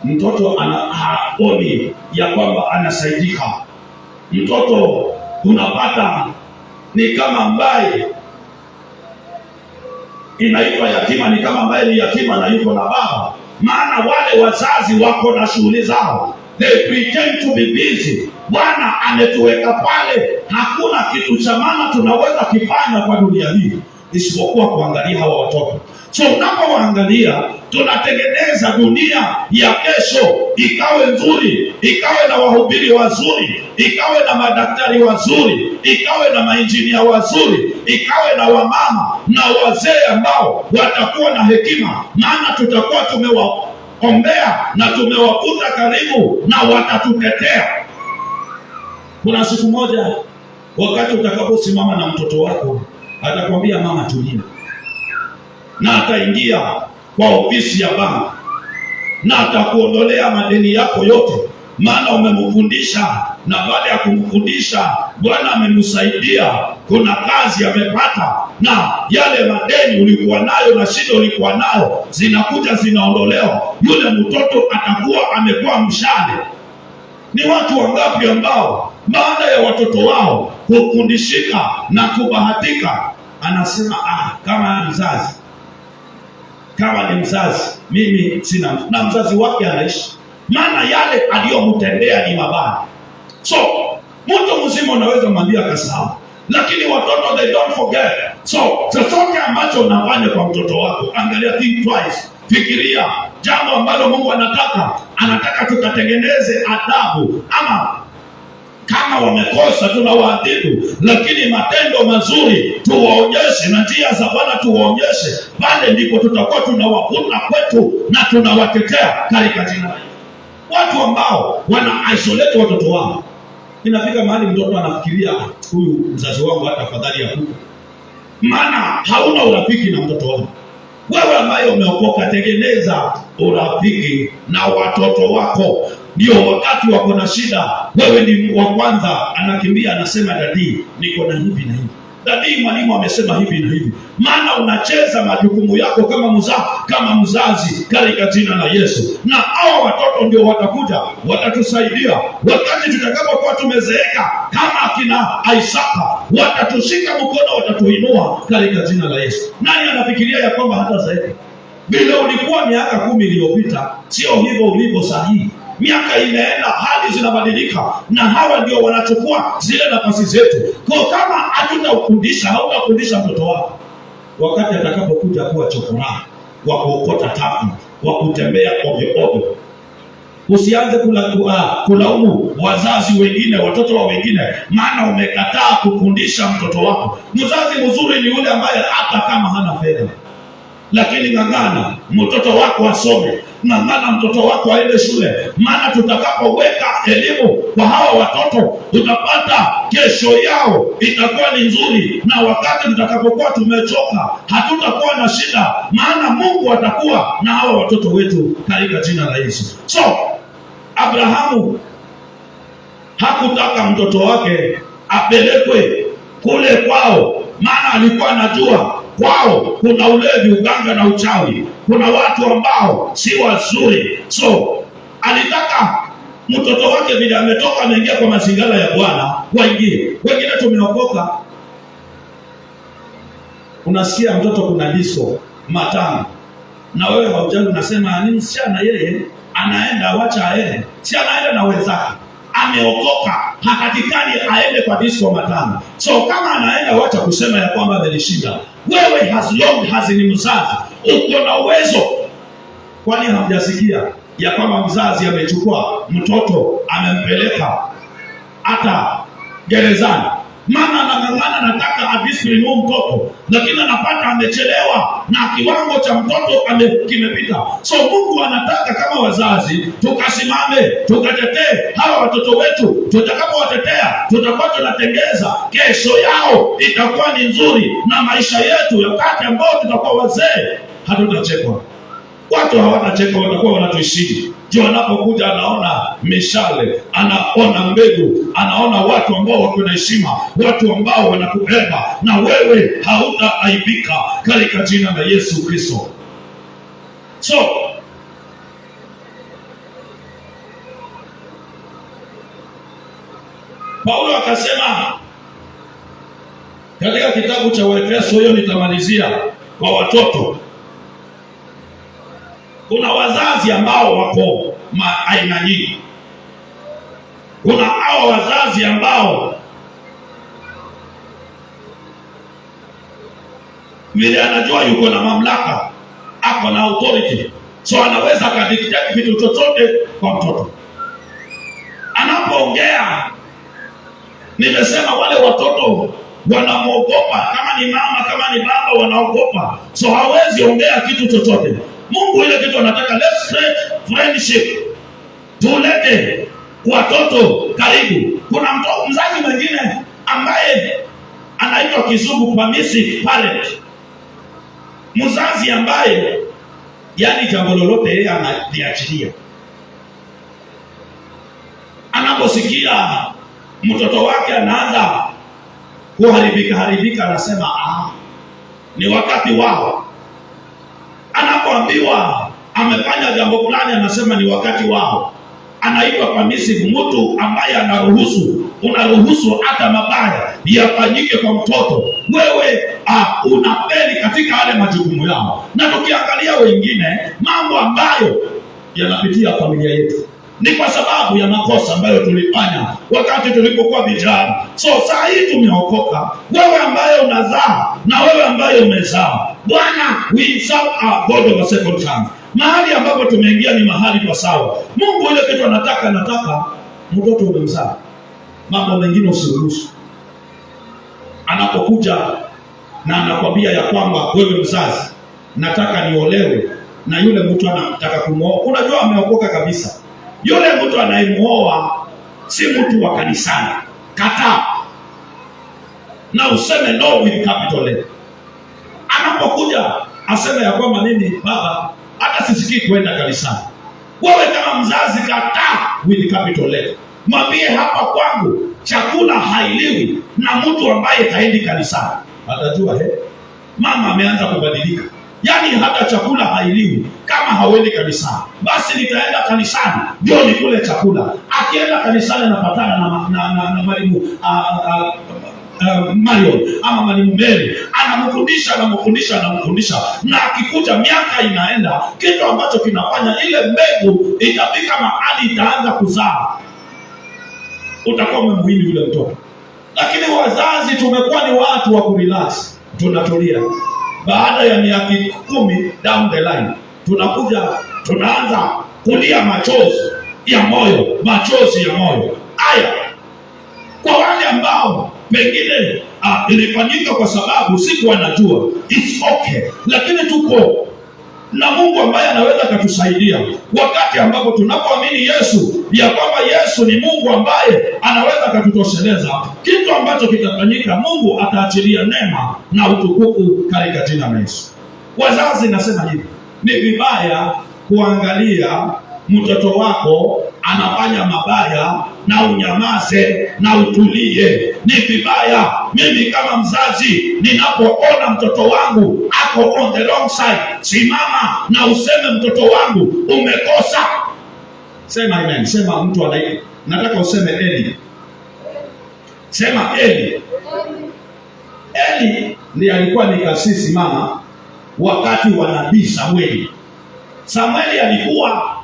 mtoto haoni ya kwamba anasaidika, mtoto unapata ni kama ambaye inaitwa yatima, ni kama ambaye ni yatima na yuko na baba. Maana wale wazazi wako na shughuli zao, they pretend to be busy. Bwana ametuweka pale, hakuna kitu cha maana tunaweza kifanya kwa dunia hii isipokuwa kuangalia hawa watoto. So unapowaangalia, tunatengeneza dunia ya kesho ikawe nzuri, ikawe na wahubiri wazuri, ikawe na madaktari wazuri, ikawe na mainjinia wazuri, ikawe na wamama na wazee ambao watakuwa na hekima, maana tutakuwa tumewaombea na tumewakuta karibu na watatutetea. Kuna siku moja wakati utakaposimama na mtoto wako, atakwambia mama tulia, na ataingia kwa ofisi ya banki na atakuondolea madeni yako yote, maana umemfundisha, na baada ya kumfundisha Bwana amemsaidia, kuna kazi amepata, na yale madeni ulikuwa nayo na shida ulikuwa nayo zinakuja zinaondolewa. Yule mtoto atakuwa amekuwa mshale. Ni watu wangapi ambao baada ya watoto wao kufundishika na kubahatika, anasema kama ni mzazi mimi sina, na mzazi wake anaishi, maana yale aliyomtendea ni mabaya. So mtu mzima unaweza mwambia kasahau, lakini watoto they don't forget. So chochote ambacho unafanya kwa mtoto wako, angalia, think twice, fikiria jambo ambalo Mungu anataka tukatengeneze adabu, ama kama wamekosa tunawaadhibu, lakini matendo mazuri tuwaonyeshe, na njia za Bwana tuwaonyeshe. Pale ndipo tutakuwa tunawavuta kwetu na tunawatetea katika jina. Watu ambao wana isolate watoto wao, inafika mahali mtoto anafikiria huyu mzazi wangu hata afadhali ya kuku, maana hauna urafiki na mtoto wako. Wewe ambaye umeokoka, tengeneza urafiki na watoto wako. Ndio wakati wako na shida, wewe ni wa kwanza anakimbia, anasema dadi niko na hivi na hivi, dadi mwalimu amesema hivi na hivi, maana unacheza majukumu yako kama mzazi katika jina la Yesu. Na hao watoto ndio watakuja watatusaidia wakati tutakapokuwa tumezeeka, kama akina Isaka watatushika mkono, watatuinua katika jina la Yesu. Nani anafikiria ya kwamba hata zaidi vile ulikuwa miaka 10 iliyopita sio hivyo ulivyo sahihi? Miaka inaenda, hali zinabadilika, na hawa ndio wanachukua zile nafasi zetu. Kwa kama hautafundisha mtoto wako, wakati atakapokuja kuwa chokora wa kuokota taka, wa kutembea ovyo ovyo, usianze kulaumu wazazi wengine, watoto wa wengine, maana umekataa kufundisha mtoto wako. Mzazi mzuri ni yule ambaye hata kama hana fedha, lakini ng'ang'ana mtoto wako asome, ng'ang'ana mtoto wako aende shule, maana tutakapoweka elimu kwa hawa watoto, utapata kesho yao itakuwa ni nzuri, na wakati tutakapokuwa tumechoka hatutakuwa na shida, maana Mungu atakuwa na hawa watoto wetu katika jina la Yesu. So Abrahamu hakutaka mtoto wake apelekwe kule kwao, maana alikuwa anajua kwao kuna ulevi, uganga na uchawi, kuna watu ambao si wazuri. So alitaka mtoto wake vile ametoka ameingia kwa mazingira ya Bwana, wengine tumeokoka, unasikia mtoto kuna disco matanga, na wewe haujali, unasema ni msichana yeye anaenda, wacha aende. Si anaenda na wenzake, ameokoka, hakatikani aende kwa disco matanga. So kama anaenda, wacha kusema ya kwamba amenishinda. Wewe as long as ni mzazi uko na uwezo. Kwani hamjasikia ya kwamba mzazi amechukua mtoto amempeleka hata gerezani, maana anang'ang'ana nataka adiscipline huo mtoto, lakini anapata amechelewa na kiwango cha mtoto kimepita. So Mungu anataka kama wazazi tukasimame, tukatetee hawa watoto wetu. Tutakapowatetea tutakuwa tunatengeza kesho yao itakuwa ni nzuri, na maisha yetu wakati ambao tutakuwa wazee hatutachekwa. Watu hawatacheka, watakuwa wanatuishiji. Juu anapokuja anaona mishale, anaona mbegu, anaona watu ambao wako na heshima, watu ambao wanakubeba, na wewe hautaaibika katika jina la Yesu Kristo. So Paulo akasema katika kitabu cha Waefeso, hiyo nitamalizia kwa watoto. Kuna wazazi ambao wako aina nyingi. Kuna hao wazazi ambao vile anajua yuko na mamlaka, ako na authority, so anaweza akadictate kitu chochote kwa mtoto anapoongea. Nimesema wale watoto wanamwogopa, kama ni mama, kama ni baba, wanaogopa, so hawezi ongea kitu chochote. Mungu ile kitu anataka, let's create friendship, tulete watoto karibu. Kuna mzazi mwingine ambaye anaitwa kizungu permissive parent, mzazi ambaye yani jambo lolote yeye analiachilia. Anaposikia mtoto wake anaanza kuharibika, anasema ni wakati wao. Anapoambiwa amefanya jambo fulani, anasema ni wakati wao. Anaitwa permissive, mtu ambaye unaruhusu hata mabaya yafanyike kwa mtoto. Wewe unapeli katika yale majukumu yao. Na tukiangalia wengine, mambo ambayo yanapitia familia yetu ni kwa sababu ya makosa ambayo tulifanya wakati tulipokuwa vijana. So saa hii tumeokoka, wewe ambaye unazaa na wewe ambaye umezaa, Bwana, we serve a God of a second chance. Mahali ambapo tumeingia ni mahali pa sawa. Mungu ile kitu anataka mtoto umemzaa, mambo mengine usiruhusu. Anapokuja na anakwambia ya kwamba wewe mzazi, nataka niolewe na yule mtu anataka kumwoa, unajua ameokoka kabisa. Yule mtu anayemuoa si mtu wa kanisani. Kataa na useme no with capital N. Anapokuja aseme ya kwamba mimi baba hata sisikii kwenda kanisani, wewe kama mzazi kataa with capital N. Mwambie hapa kwangu chakula hailiwi na mtu ambaye haendi kanisani. Atajua mama ameanza kubadilika. Yaani hata chakula hailiwi kama hawendi kanisani. Basi nitaenda kanisani ndio nikule chakula. Akienda kanisani anapatana na mwalimu Marion ama mwalimu Mary, anamfundisha, na akikuja miaka inaenda, kitu ambacho kinafanya ile mbegu itafika mahali itaanza kuzaa, utakuwa umemwini yule mtoto. Lakini wazazi tumekuwa ni watu wa kurelax, tunatulia. Baada ya miaka 10 down the line, tunaanza kulia machozi ya moyo. Haya, kwa wale ambao pengine ilifanyika kwa sababu sikuwa najua, it's okay. Lakini tuko na Mungu ambaye anaweza kutusaidia wakati ambapo tunapoamini Yesu, ya kwamba Yesu ni Mungu ambaye anaweza kututosheleza. Kitu ambacho kitafanyika, Mungu ataachilia neema na utukufu katika jina la Yesu. Wazazi, nasema hivi, ni vibaya kuangalia mtoto wako anafanya mabaya na unyamaze na utulie. Ni vibaya. Mimi kama mzazi, ninapoona mtoto wangu ako on the wrong side, simama na useme mtoto wangu umekosa. Sema amen. Sema mtu anaitwa, nataka useme Eli. Sema Eli. Eli ndiye alikuwa ni kasisi mama wakati wa nabii Samueli. Samueli alikuwa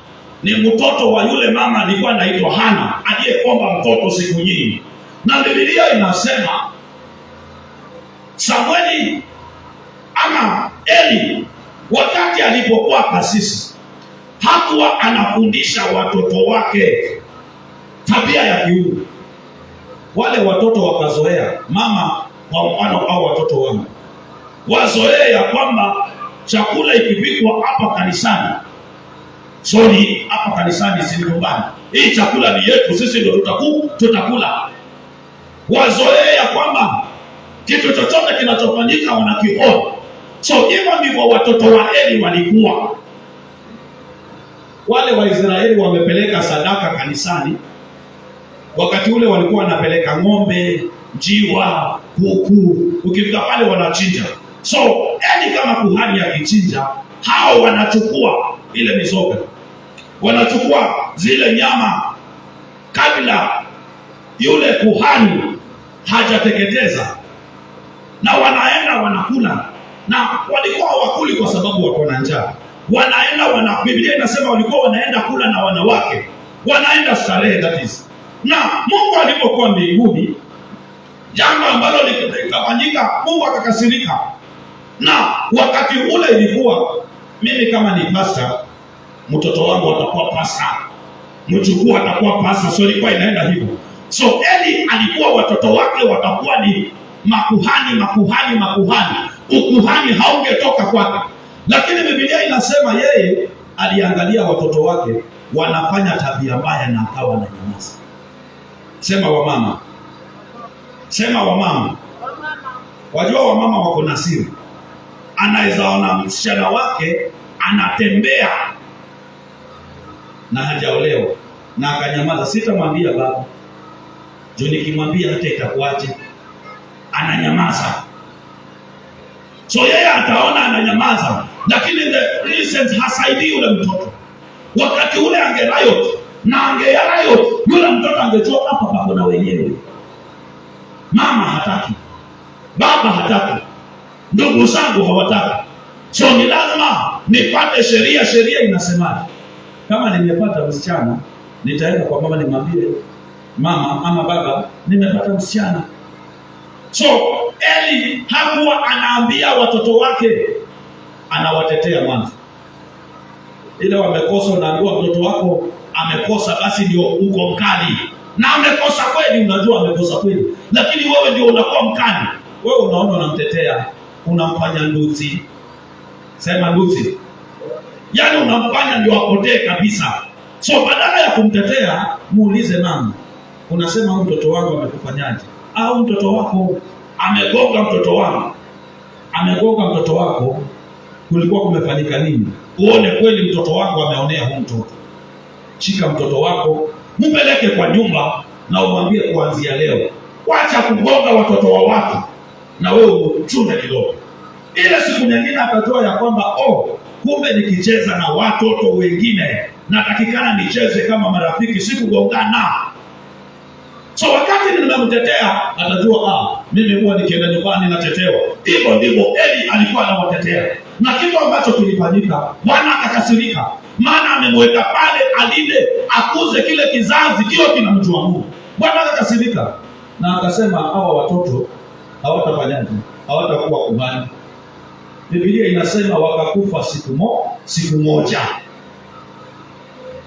ni mtoto wa yule mama alikuwa anaitwa Hana, aliyeomba mtoto siku nyingi. Na Biblia inasema Samueli ama Eli wakati alipokuwa kasisi, hakuwa anafundisha watoto wake tabia ya kiungu. Wale watoto wakazoea, mama kwa mfano au watoto wangu wazoea ya kwamba chakula ikipikwa hapa kanisani, hapa kanisani si nyumbani, hii chakula ni yetu, sisi ndio tutakula. Wazoea kwamba kitu chochote kinachofanyika wanakiona. So hivyo ndivyo watoto wa Eli walikuwa. wale Waisraeli wamepeleka sadaka kanisani, wakati ule walikuwa wanapeleka ng'ombe, njiwa, kuku, ukifika pale wanachinja. So kama kuhani akichinja, hao wanachukua ile mizoga, wanachukua zile nyama kabla yule kuhani hajateketeza, na wanaenda wanakula. Na walikuwa wakuli kwa sababu wako na njaa. Wanaenda Biblia inasema walikuwa wanaenda kula na wanawake, wanaenda starehe, that is. Na Mungu alipokuwa mbinguni, jambo ambalo likafanyika, Mungu akakasirika. Na wakati ule ilikuwa, mimi kama ni pastor, mtoto wangu atakuwa pastor, mjukuu atakuwa pastor, so ilikuwa inaenda hivyo. So Eli alikuwa watoto wake watakuwa ni makuhani. Ukuhani haungetoka kwake. Lakini Biblia inasema yeye aliangalia watoto wake wanafanya tabia mbaya na akawa na nyamaza. Sema wamama. Sema wamama. Wajua wamama wako na siri. Anaweza ona msichana wake anatembea na hajaolewa na akanyamaza, sitamwambia baba, juu nikimwambia hata itakuaje. Ananyamaza. So yeye ataona ananyamaza, lakini the reasons hasaidii yule mtoto. Wakati ule angeriot na angeriot, yule mtoto angejua hapa pako na wenyewe. Mama hataki, baba hataki, ndugu zangu hawataki. So ni lazima nipate sheria. Sheria inasemaje? Kama nimepata msichana, nitaenda kwa mama nimwambie, mama ama baba, nimepata msichana. So Eli hakuwa anaambia watoto wake, anawatetea mwanzo. Ile wamekosa, unaambiwa mtoto wako amekosa, basi ndio uko mkali. Na amekosa kweli, unajua amekosa kweli, lakini wewe ndio unakuwa mkali. Wewe unaona unamtetea, unamfanya nduzi. Sema nduzi. Yaani unamfanya ndio apotee kabisa. So badala ya kumtetea, muulize mama, unasema huyu mtoto wangu amekufanyaje? Au mtoto wako amegonga mtoto wangu, amegonga mtoto wako, kulikuwa kumefanyika nini? Uone kweli mtoto wako ameonea huyu mtoto. Shika mtoto wako, mpeleke kwa nyumba na umwambie kuanzia leo, wacha kugonga watoto wa watu, na wewe uchunge kidogo. Ile siku nyingine atajua ya kwamba kumbe nikicheza na watoto wengine natakikana nicheze kama marafiki, sikugongana. So wakati ninamtetea atajua mimi huwa nikienda nyumbani natetewa. Hivyo ndivyo Eli alikuwa anawatetea. Na kitu ambacho kilifanyika, Bwana akakasirika, maana amemweka pale alinde, akuze kile kizazi kile kinamjua Mungu. Bwana akakasirika na akasema hawa watoto hawatafanyaje? Hawatakuwa kuhani. Biblia inasema wakakufa siku moja.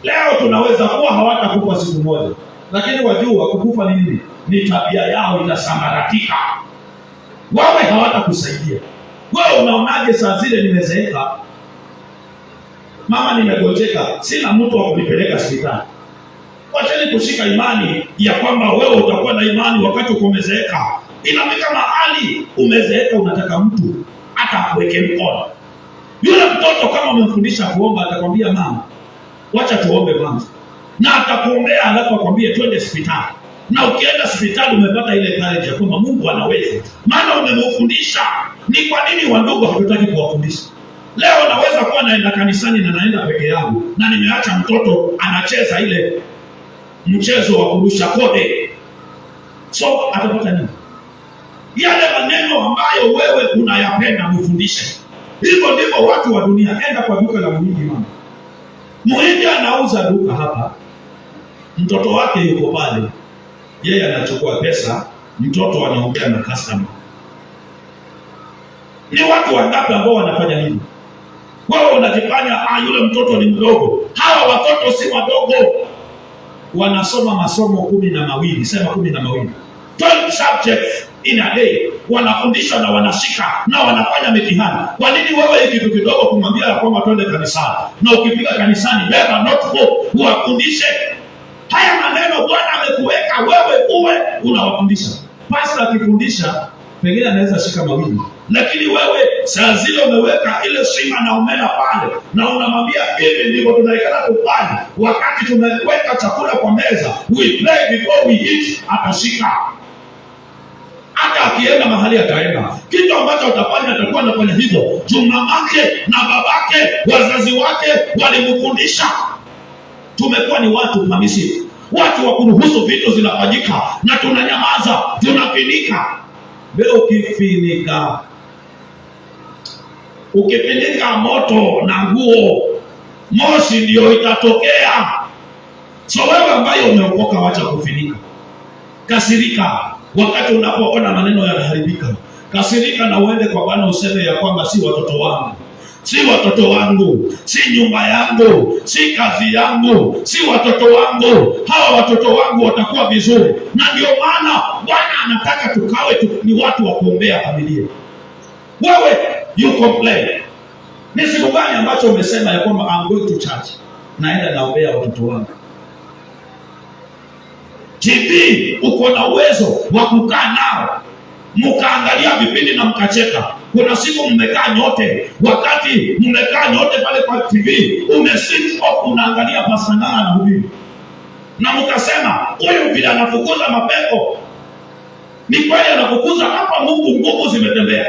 Leo tunaweza kuwa hawatakufa siku moja, lakini wajua kukufa ni nini? Ni tabia yao itasambaratika. Wawe hawatakusaidia. Wewe unaonaje saa zile nimezeeka? Mama nimegonjeka, sina mtu wa kunipeleka hospitali. Wacheni kushika imani ya kwamba wewe utakuwa na imani wakati umezeeka. Inafika mahali umezeeka unataka mtu hata akuweke mkono. Yule mtoto kama umemfundisha kuomba atakwambia mama, wacha tuombe kwanza. Na atakuombea alafu akwambie twende hospitali. Na ukienda hospitali umepata ile courage ya kwamba Mungu anaweza. Maana umemfundisha. Ni kwa nini wandugu hatutaki kuwafundisha? Leo naweza kuwa naenda kanisani na naenda peke yangu na nimeacha mtoto anacheza ile mchezo wa kurusha kode. So atapata nini? Yale maneno ambayo wewe unayapenda mfundishe. Hivyo ndivyo watu wa dunia. Enda kwa duka la Muhindi mama. Muhindi anauza duka hapa. Mtoto wake yuko pale. Yeye anachukua pesa, mtoto anaongea na customer. Ni watu wangapi ambao wanafanya hivi? Wao wanajifanya yule mtoto ni mdogo. Hawa watoto si wadogo. Wanasoma masomo 12. Sema 12. 12 subjects in a day. Wanafundishwa na wanashika na wanafanya mitihani. Kwa nini wewe kitu kidogo kumwambia kwamba twende kanisani? Na ukifika kanisani beba notebook uwafundishe. Haya maneno Bwana amekuweka wewe uwe unawafundisha. Pastor akifundisha pengine anaweza shika mawili, lakini wewe saa zile umeweka ile sima na umena pale na unamwambia hivi ndivyo tunaikana kufanya. Wakati tumeweka chakula kwa meza, we pray before we eat, atashika. Hata akienda mahali ataenda, kitu ambacho atafanya atakuwa anafanya hivyo. Mamake na babake, wazazi wake walimfundisha. Tumekuwa ni watu mamisi, watu wa kuruhusu vitu zinafanyika na tunanyamaza, tunafinika. Leo ukifinika moto na nguo, moshi ndio itatokea. So wewe ambaye umeokoka, wacha kufinika. Kasirika wakati unapoona maneno yanaharibika. Kasirika na uende kwa Bwana useme ya kwamba si watoto wangu, si watoto wangu, si nyumba yangu, si kazi yangu, si watoto wangu. Hawa watoto wangu watakuwa vizuri. Na ndio maana Bwana anataka tukawe ni watu wa kuombea familia. Wewe you complain. Ni siku gani ambacho umesema ya kwamba I'm going to church, naenda naombea watoto wangu? TV uko na uwezo wa kukaa nao mkaangalia vipindi na mkacheka. Kuna siku mmekaa nyote, wakati mmekaa nyote pale kwa TV, umesit up unaangalia Pastor Ng'ang'a na hubiri, na mkasema huyu vile anafukuza mapepo, ni kweli anafukuza hapa, Mungu nguvu zimetembea.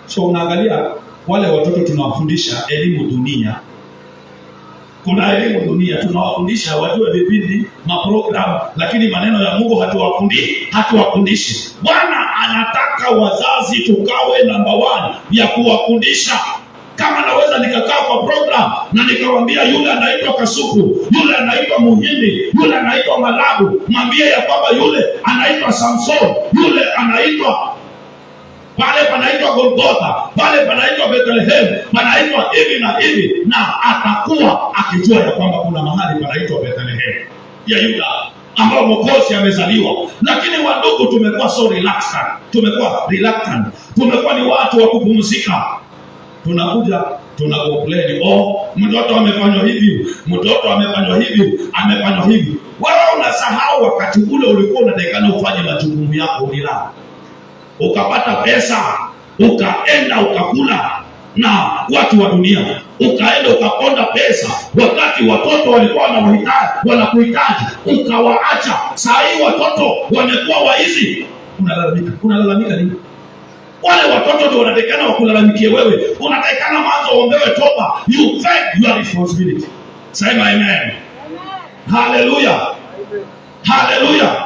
So unaangalia wale watoto tunawafundisha elimu dunia. Kuna elimu dunia tunawafundisha wajue vipindi, maprogram, lakini maneno ya Mungu hatuwafundishi. Bwana anataka wazazi tukawe namba 1 ya kuwafundisha. Kama naweza nikakaa kwa program na nikawaambia yule anaitwa Kasuku, yule anaitwa Muhindi, yule anaitwa Malabu, mwambie ya kwamba yule anaitwa Samson, yule anaitwa pale panaitwa Golgotha, pale panaitwa Bethlehem, panaitwa hivi na hivi, na atakuwa akijua ya kwamba kuna mahali panaitwa Bethlehem ya Yuda ambao Mwokozi amezaliwa. Lakini wandugu, tumekuwa so reluctant, tumekuwa ni watu wa kupumzika. Tunakuja tunacomplain, mtoto amefanywa hivi, mtoto amefanywa hivi, amefanywa hivi. Wewe unasahau wakati ule ulikuwa unatakana ufanye majukumu yako, ulilala ukapata pesa, ukaenda ukakula na watu wa dunia, ukaenda ukaponda pesa wakati watoto walikuwa wanakuhitaji, ukawaacha. Saa hii watoto wamekuwa waizi, unalalamika nini? Wale watoto ndio wanatakana wakulalamikie wewe. Unatakana mwanzo uombewe toba. You take your responsibility. Sema amen. Hallelujah. Hallelujah.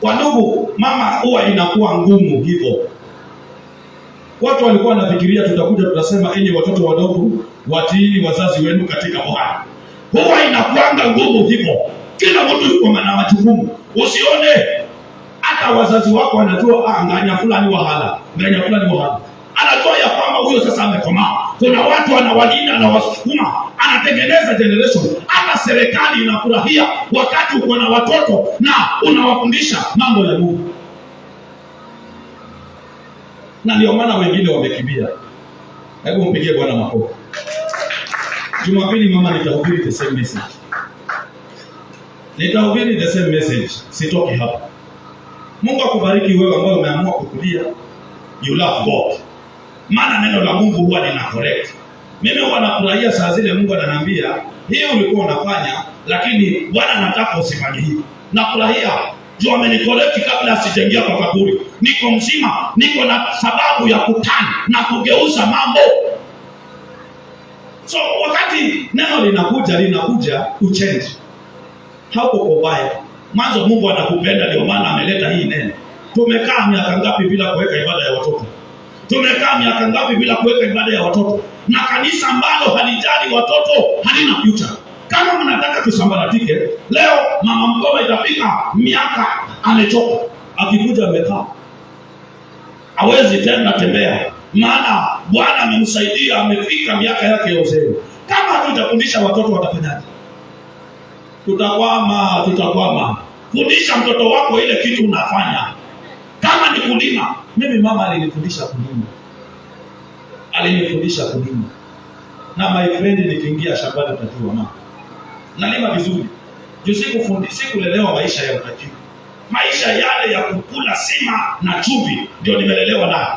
Kwa ndugu, mama huwa inakuwa ngumu hivyo. Watu walikuwa wanafikiria tutakuja tutasema enyi watoto wadogo watiini wazazi wenu katika Bwana. Huwa inakuanga ngumu hivyo. Kila mtu yuko na majukumu. Usione hata wazazi wako wanajua nganya fulani wahala. Anajua ya kwamba huyo sasa amekomaa. Kuna watu anawalinda na wasukuma, anatengeneza generation. Hata serikali inafurahia wakati uko na watoto na unawafundisha mambo ya Mungu. Na ndio maana wengine wamekimbia. Hebu mpigie Bwana makofi. Jumapili mama nitahubiri the same message. Sitoki hapa. Mungu akubariki wewe ambaye umeamua kukulia. You love God. Maana neno la Mungu huwa lina correct. Mimi huwa nafurahia saa zile Mungu ananiambia, hii ulikuwa unafanya lakini Bwana anataka usifanye hivi. Nafurahia. Juu amenicorrect kabla sijaingia kwa kaburi. Niko mzima, niko na sababu ya kutana na kugeuza mambo. So wakati neno linakuja uchange. Hauko kubaya. Mwanzo Mungu anakupenda, ndio maana ameleta hii neno. Tumekaa miaka ngapi bila kuweka ibada ya watoto? Tumekaa miaka ngapi bila kuweka ibada ya watoto? Na kanisa ambalo halijali watoto halina future. Kama mnataka tusambaratike, leo mama mgoma itafika miaka amechoka, akikuja amekaa, hawezi tena tembea, maana Bwana amemsaidia, amefika miaka yake ya uzee. Kama hatutafundisha watoto watafanyaje? Tutakwama. Fundisha mtoto wako ile kitu unafanya. Kama ni kulima, mimi mama alinifundisha kulima. Na my friend, nikiingia shambani utajua mama nalima vizuri. Juu sikulelewa maisha ya utajiri. maisha yale ya kukula sima na chumvi ndio nimelelewa nayo.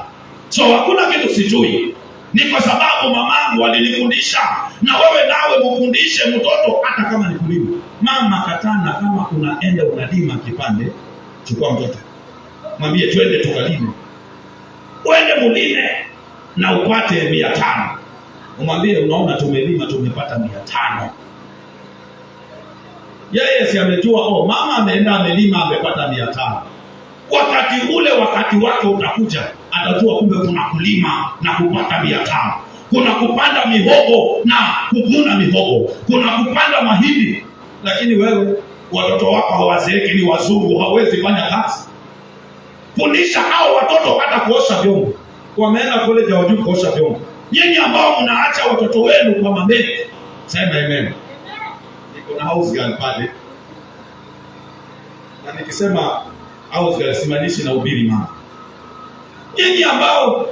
So hakuna kitu sijui. Ni kwa sababu mamangu alinifundisha, na wewe nawe mfundishe mtoto hata kama ni kulima. Mama katana, kama unaenda unalima kipande, chukua mtoto, mwambie twende tukalime. Uende mulime na upate 500. Umwambie unaona tumelima tumepata 500. Yeye si amejua mama ameenda amelima amepata 500. Wakati ule wakati wake utakuja, atajua kumbe kuna kulima na kupata 500. Kuna kupanda mihogo na kuvuna mihogo. Kuna kupanda mahindi. Lakini wewe watoto wako hawazeeki, ni wazungu, hawezi fanya kazi. Fundisha hao watoto hata kuosha vyombo. Wameenda college hawajui kuosha vyombo. Nyinyi ambao mnaacha watoto wenu kwa mabeki, sema amen. Niko na house girl pale. Na nikisema house girl simanishi na ubiri mama. Nyinyi ambao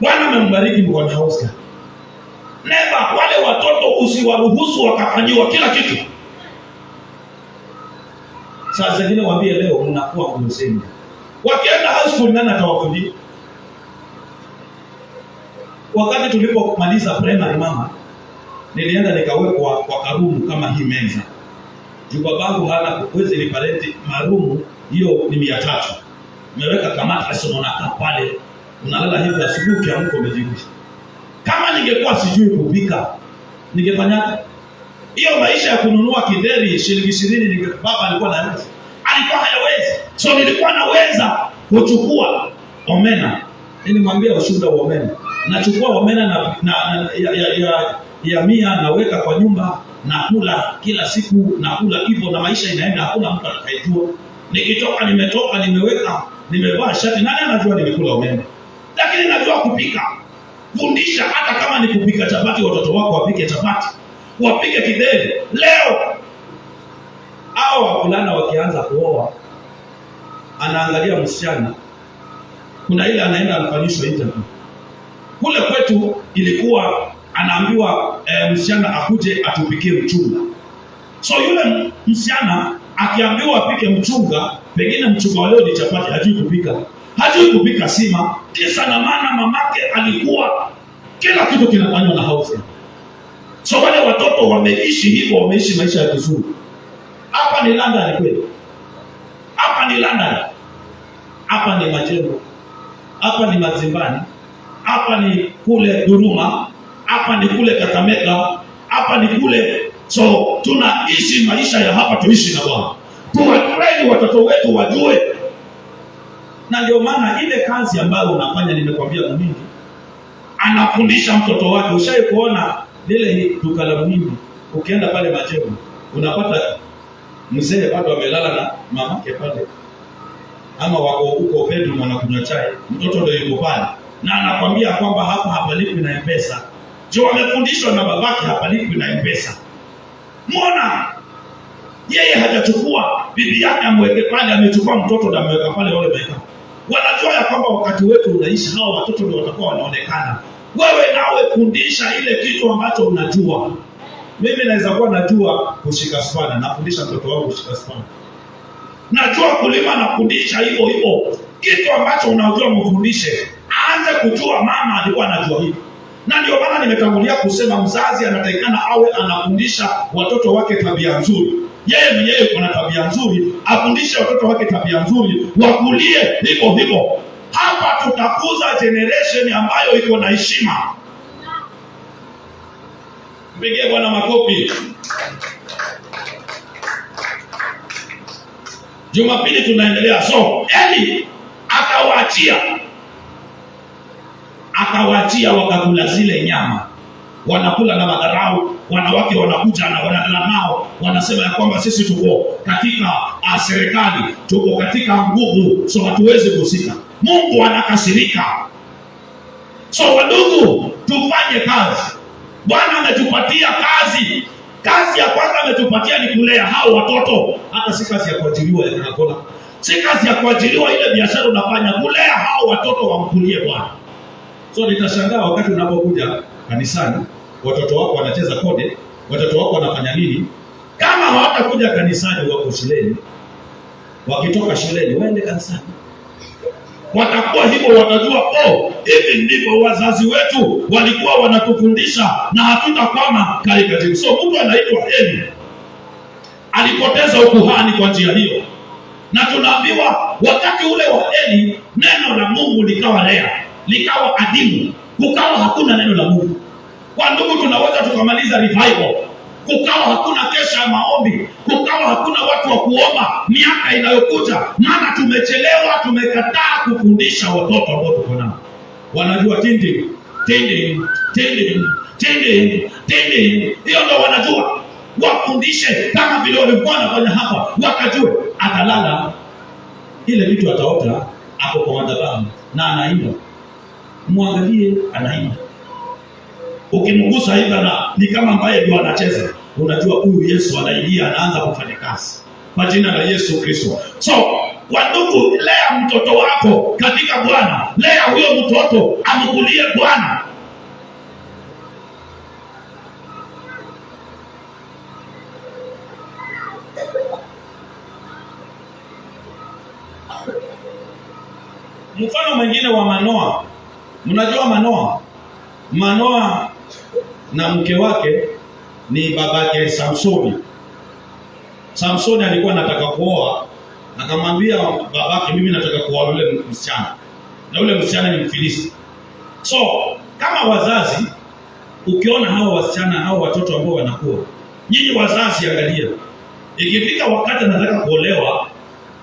Bwana amembariki mko na house girl. Never wale watoto usiwaruhusu wakafanyiwa kila kitu. Sasa zingine waambie leo mnakuwa mzembe. Wakienda high school nani atawafundisha? Wakati tulipomaliza primary mama, nilienda nikawekwa kwa karumu kama hii meza. Juu babangu hana uwezo ni parenti marumu, hiyo ni 300. Nimeweka kamata sio unakaa pale, unalala hivi asubuhi ukiamka umejirusha. Kama ningekuwa sijui kupika, ningefanya hiyo maisha ya kununua kideri shilingi 20 baba alikuwa anaweza. Alikuwa hayawezi. So nilikuwa naweza kuchukua omena. Nilimwambia ushuhuda wa omena. Nachukua omena ya 100 naweka kwa nyumba, nakula kila siku, nakula hivyo na maisha inaenda, hakuna mtu atakayejua. Nikitoka nimeweka, nimevaa shati, nani anajua nimekula omena? Lakini najua kupika. Fundisha hata kama ni kupika chapati, watoto wako wapike chapati, wapike kideri. Leo hao wavulana wakianza kuoa, anaangalia msichana, kuna ile anaenda anafanyishwa interview. Kule kwetu ilikuwa anaambiwa msichana akuje atupikie mchunga. So yule msichana akiambiwa apike mchunga, pengine mchunga leo ni chapati, hajui kupika sima. Kisa na maana mamake alikuwa kila kitu kinafanywa na house. So wale watoto wameishi hivyo, wameishi maisha ya kizuri. Hapa ni London kweli. Hapa ni London. Hapa ni Majengo. Hapa ni Mazimbani. Hapa ni kule Duruma. Hapa ni kule Kakamega. Hapa ni kule. So tunaishi maisha ya hapa, tuishi na Bwana. Tuwatrain watoto wetu wajue. Na ndio maana ile kazi ambayo unafanya, nimekwambia mwingi, anafundisha mtoto wake. Ushawahi kuona lile duka la mwingi, ukienda pale Majengo, unapata mzee bado amelala na mamake pale, ama wako huko bedroom wanakunywa chai, mtoto ndio yuko pale na anakwambia kwamba hapa hapalipi na M-Pesa. Jo, amefundishwa na babake hapalipi na M-Pesa. Muona yeye hajachukua bibi yake amweke pale, amechukua mtoto na ameweka pale wale weka. Wanajua ya kwamba wakati wetu unaishi, hao watoto ndio watakuwa wanaonekana. Wewe nawe fundisha ile kitu ambacho unajua. Mimi naweza kuwa najua kushika spana, nafundisha mtoto wangu kushika spana. Najua kulima, nafundisha hivyo hivyo. Kitu ambacho unajua mfundishe. Aanze kujua mama alikuwa anajua hivi. Na ndio maana nimetangulia kusema mzazi anatakikana awe anafundisha watoto wake tabia nzuri. Yeye mwenyewe kuna tabia nzuri, afundishe watoto wake tabia nzuri, wakulie hivyo hivyo. Hapa tutakuza generation ambayo iko na heshima. Mpigie Bwana makofi. Jumapili tunaendelea. So Eli akawaachia wakakula zile nyama. Wanakula na madharau, wanawake wanakuja na wanalala nao, wanasema ya kwamba sisi tuko katika serikali, tuko katika nguvu, so hatuwezi kusika. Mungu anakasirika. So wandugu, tufanye kazi. Bwana ametupatia kazi. Kazi ya kwanza ametupatia ni kulea hao watoto. Hata si kazi ya kuajiriwa ya kanakona. Si kazi ya kuajiriwa ile biashara unafanya, kulea hao watoto wamkulie Bwana. So nitashangaa wakati unapokuja kanisani, watoto wako wanacheza kode, watoto wako wanafanya nini? Kama hawatakuja kanisani wako shuleni, wakitoka shuleni waende kanisani. Watakuwa hivyo, watajua hivi ndivyo wazazi wetu walikuwa wanatufundisha na hatutakwama katikati. So mtu anaitwa Eli alipoteza ukuhani kwa njia hiyo, na tunaambiwa wakati ule wa Eli neno la Mungu likawa lea, likawa adimu, kukawa hakuna neno la Mungu. Kwa ndugu, tunaweza tukamaliza revival, kukawa hakuna kesha ya maombi, kukawa hakuna watu wa kuomba miaka inayokuja, maana tumechelewa, tumekataa kufundisha watoto ambao tuko nao. Wanajua tindi, hiyo ndio wanajua. Wafundishe kama vile walikuwa wanafanya hapa, wakajue atalala ile vitu ataota hapo kwa madhabahu na anaimba. Muangalie anaimba. Ukimgusa hivi ni kama ambaye ndio anacheza, unajua huyu Yesu anaingia, anaanza kufanya kazi kwa jina la Yesu Kristo. So kwa ndugu, lea mtoto wako katika Bwana, lea huyo mtoto amkulie Bwana. Mfano mwingine wa Manoa. Mnajua Manoa na mke wake ni babake Samsoni. Samsoni alikuwa anataka kuoa, akamwambia babake, mimi nataka kuoa yule msichana, na yule msichana ni Mfilisti. So kama wazazi, ukiona hao wasichana, hao watoto ambao wanakuwa, nyinyi wazazi angalia, ikifika wakati anataka kuolewa,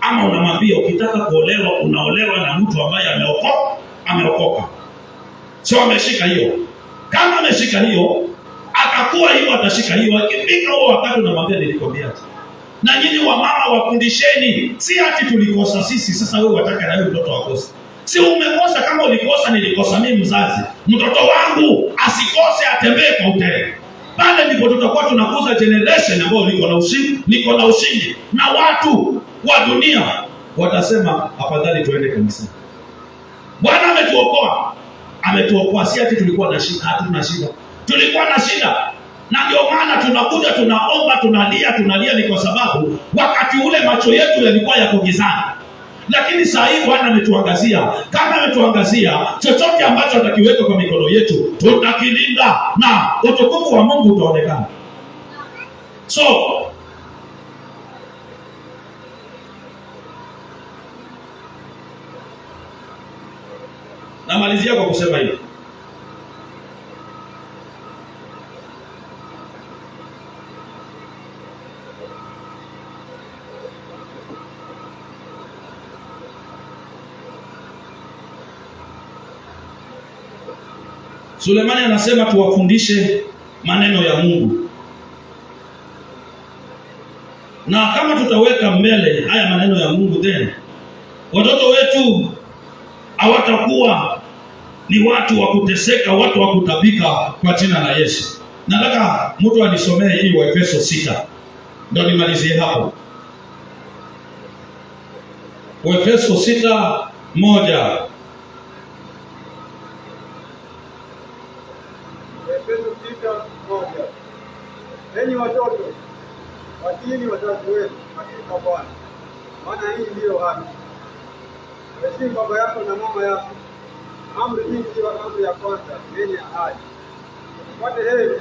ama unamwambia ukitaka kuolewa unaolewa na mtu ambaye ameokoka. So ameshika hiyo. Kama ameshika hiyo, akakuwa hiyo, atashika hiyo. Ikifika huo wakati unamwambia nilikwambia. Na nyinyi wa mama wafundisheni, si ati tulikosa sisi, sasa wewe wataka na wewe mtoto wakose. Si umekosa, kama ulikosa nilikosa mimi mzazi. Mtoto wangu asikose, atembee kwa utele. Pale ndipo tutakuwa tunakuza generation ambayo liko na ushindi, na watu wa dunia watasema afadhali tuende kanisani. Bwana ametuokoa, si ati tulikuwa na shida. Hatuna shida, tulikuwa na shida, na ndio maana tunakuja tunaomba, tunalia. Ni kwa sababu wakati ule macho yetu yalikuwa yako gizani, lakini saa hii Bwana ametuangazia. Kama ametuangazia, chochote ambacho atakiweka kwa mikono yetu tutakilinda, na utukufu wa Mungu utaonekana. So namalizia kwa kusema hivi. Sulemani anasema tuwafundishe maneno ya Mungu. Na kama tutaweka mbele haya maneno ya Mungu, tena watoto wetu hawatakuwa ni watu wa kuteseka, watu wa kutabika kwa jina la Yesu. Nataka mtu anisomee hii Waefeso 6. Ndio nimalizie hapo. Waefeso 6:1. Waefeso 6:1. Enyi watoto, watiini wazazi wenu katika Bwana, maana hii ndiyo haki. Heshimu baba yako na mama yako. Amri hii ndiyo amri ya kwanza yenye ahadi, upate heri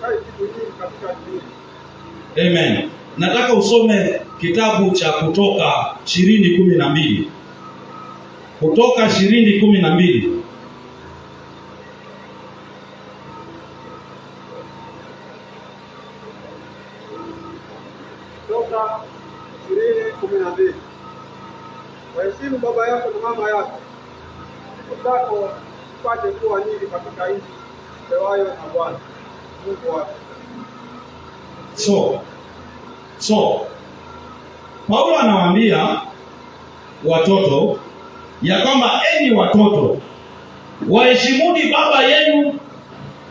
kai siku nyingi katika dunia. Amen. Nataka usome kitabu cha Kutoka 20:12. Kutoka 20:12. Kutoka 20:12. Waheshimu baba yako na mama yako, siku zako upate kuwa nyingi katika nchi upewayo na Bwana Mungu wako. So Paulo anawaambia watoto ya kwamba enyi watoto, waheshimuni baba yenu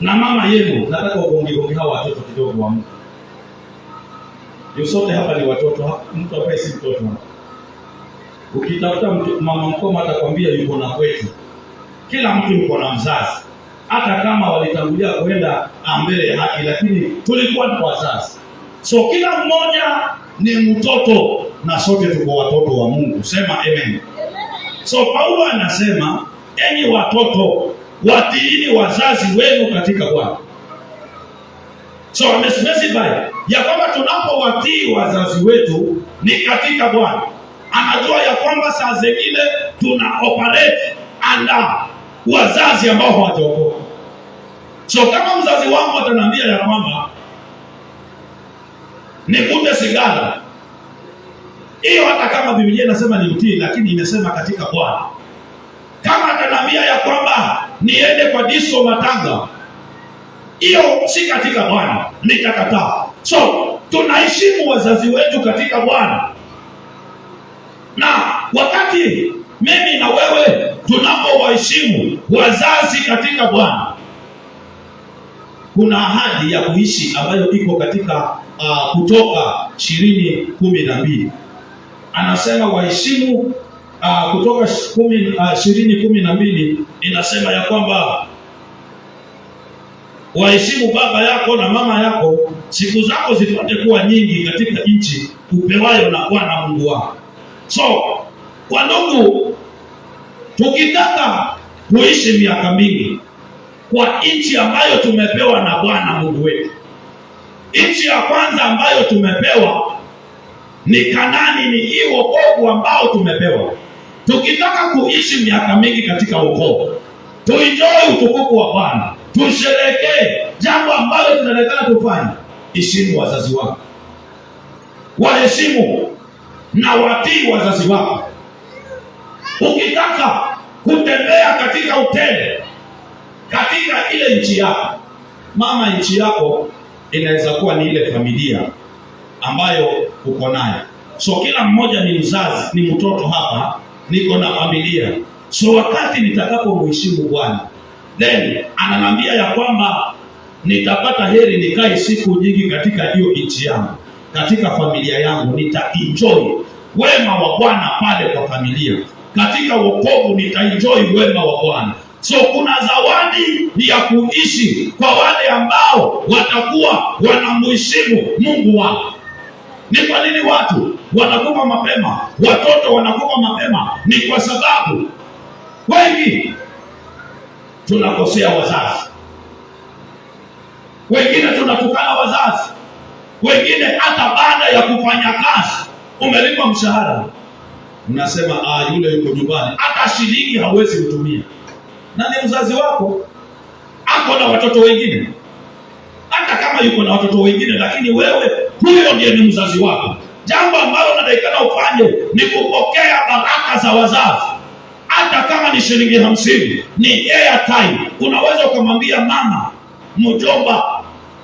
na mama yenu. Nataka ugonge hao watoto kidogo wa Mungu. Yote hapa ni watoto, mtu ambaye si mtoto. Ukitafuta mama mkoma atakwambia yuko na kwetu. Kila mtu yuko na mzazi, hata kama walitangulia kuenda mbele ya haki, lakini tulikuwa na wazazi. So kila mmoja ni mtoto na sote tuko watoto wa Mungu. Sema amen. So Paulo anasema, enyi watoto watiini wazazi wenu katika Bwana. So amespecify ya kwamba tunapowatii wazazi wetu ni katika Bwana. Anajua ya kwamba saa zingine tuna operate under wazazi ambao hawajaokoka. So kama mzazi wangu ataniambia ya kwamba nikute sigara, hiyo hata kama Biblia inasema ni mtii, lakini imesema katika Bwana. Kama ataniambia ya kwamba niende kwa disco matanga, hiyo si katika Bwana, nitakataa. So tunaheshimu wazazi wetu katika Bwana. Na wakati mimi na wewe tunapowaheshimu wazazi katika Bwana, kuna ahadi ya kuishi ambayo iko katika Kutoka 20:12. Anasema waheshimu, Kutoka 20:12 inasema ya kwamba waheshimu baba yako na mama yako, siku zako zipate kuwa nyingi katika nchi upewayo na Bwana Mungu wako. So wandugu, tukitaka kuishi miaka mingi kwa nchi ambayo tumepewa na Bwana Mungu wetu, nchi ya kwanza ambayo tumepewa ni Kanaani, ni hii wokovu ambao tumepewa. Tukitaka kuishi miaka mingi katika wokovu, tuenjoy utukufu wa Bwana, tusherehekee jambo ambalo tunatakana tufanye, heshimu wazazi wako. Waheshimu na watii wazazi wako. Ukitaka kutembea katika hoteli katika ile nchi yako, mama, nchi yako inaweza kuwa ni ile familia ambayo uko nayo. So kila mmoja ni mzazi, ni mtoto hapa, niko na familia. So wakati nitakapomheshimu Bwana, then ananiambia ya kwamba nitapata heri nikae siku nyingi katika hiyo nchi yangu, katika familia yangu, nitaenjoy wema wa Bwana pale kwa familia. Katika wokovu nitaenjoy wema wa Bwana. So kuna zawadi ya kuishi kwa wale ambao watakuwa wanamheshimu Mungu wao. Ni kwa nini watu wanakufa mapema, watoto wanakufa mapema? Ni kwa sababu wengi tunakosea wazazi, wengine tunatukana wazazi, wengine hata baada ya kufanya kazi umelipa mshahara, unasema yule yuko nyumbani, hata shilingi hawezi kutumia. Na ni mzazi wako, ako na watoto wengine. Hata kama yuko na watoto wengine, lakini wewe huyo ndiye ni mzazi wako. Jambo ambalo unadaikana ufanye ni kupokea baraka za wazazi. Hata kama ni shilingi 50, ni airtime. Unaweza ukamwambia mama, mjomba,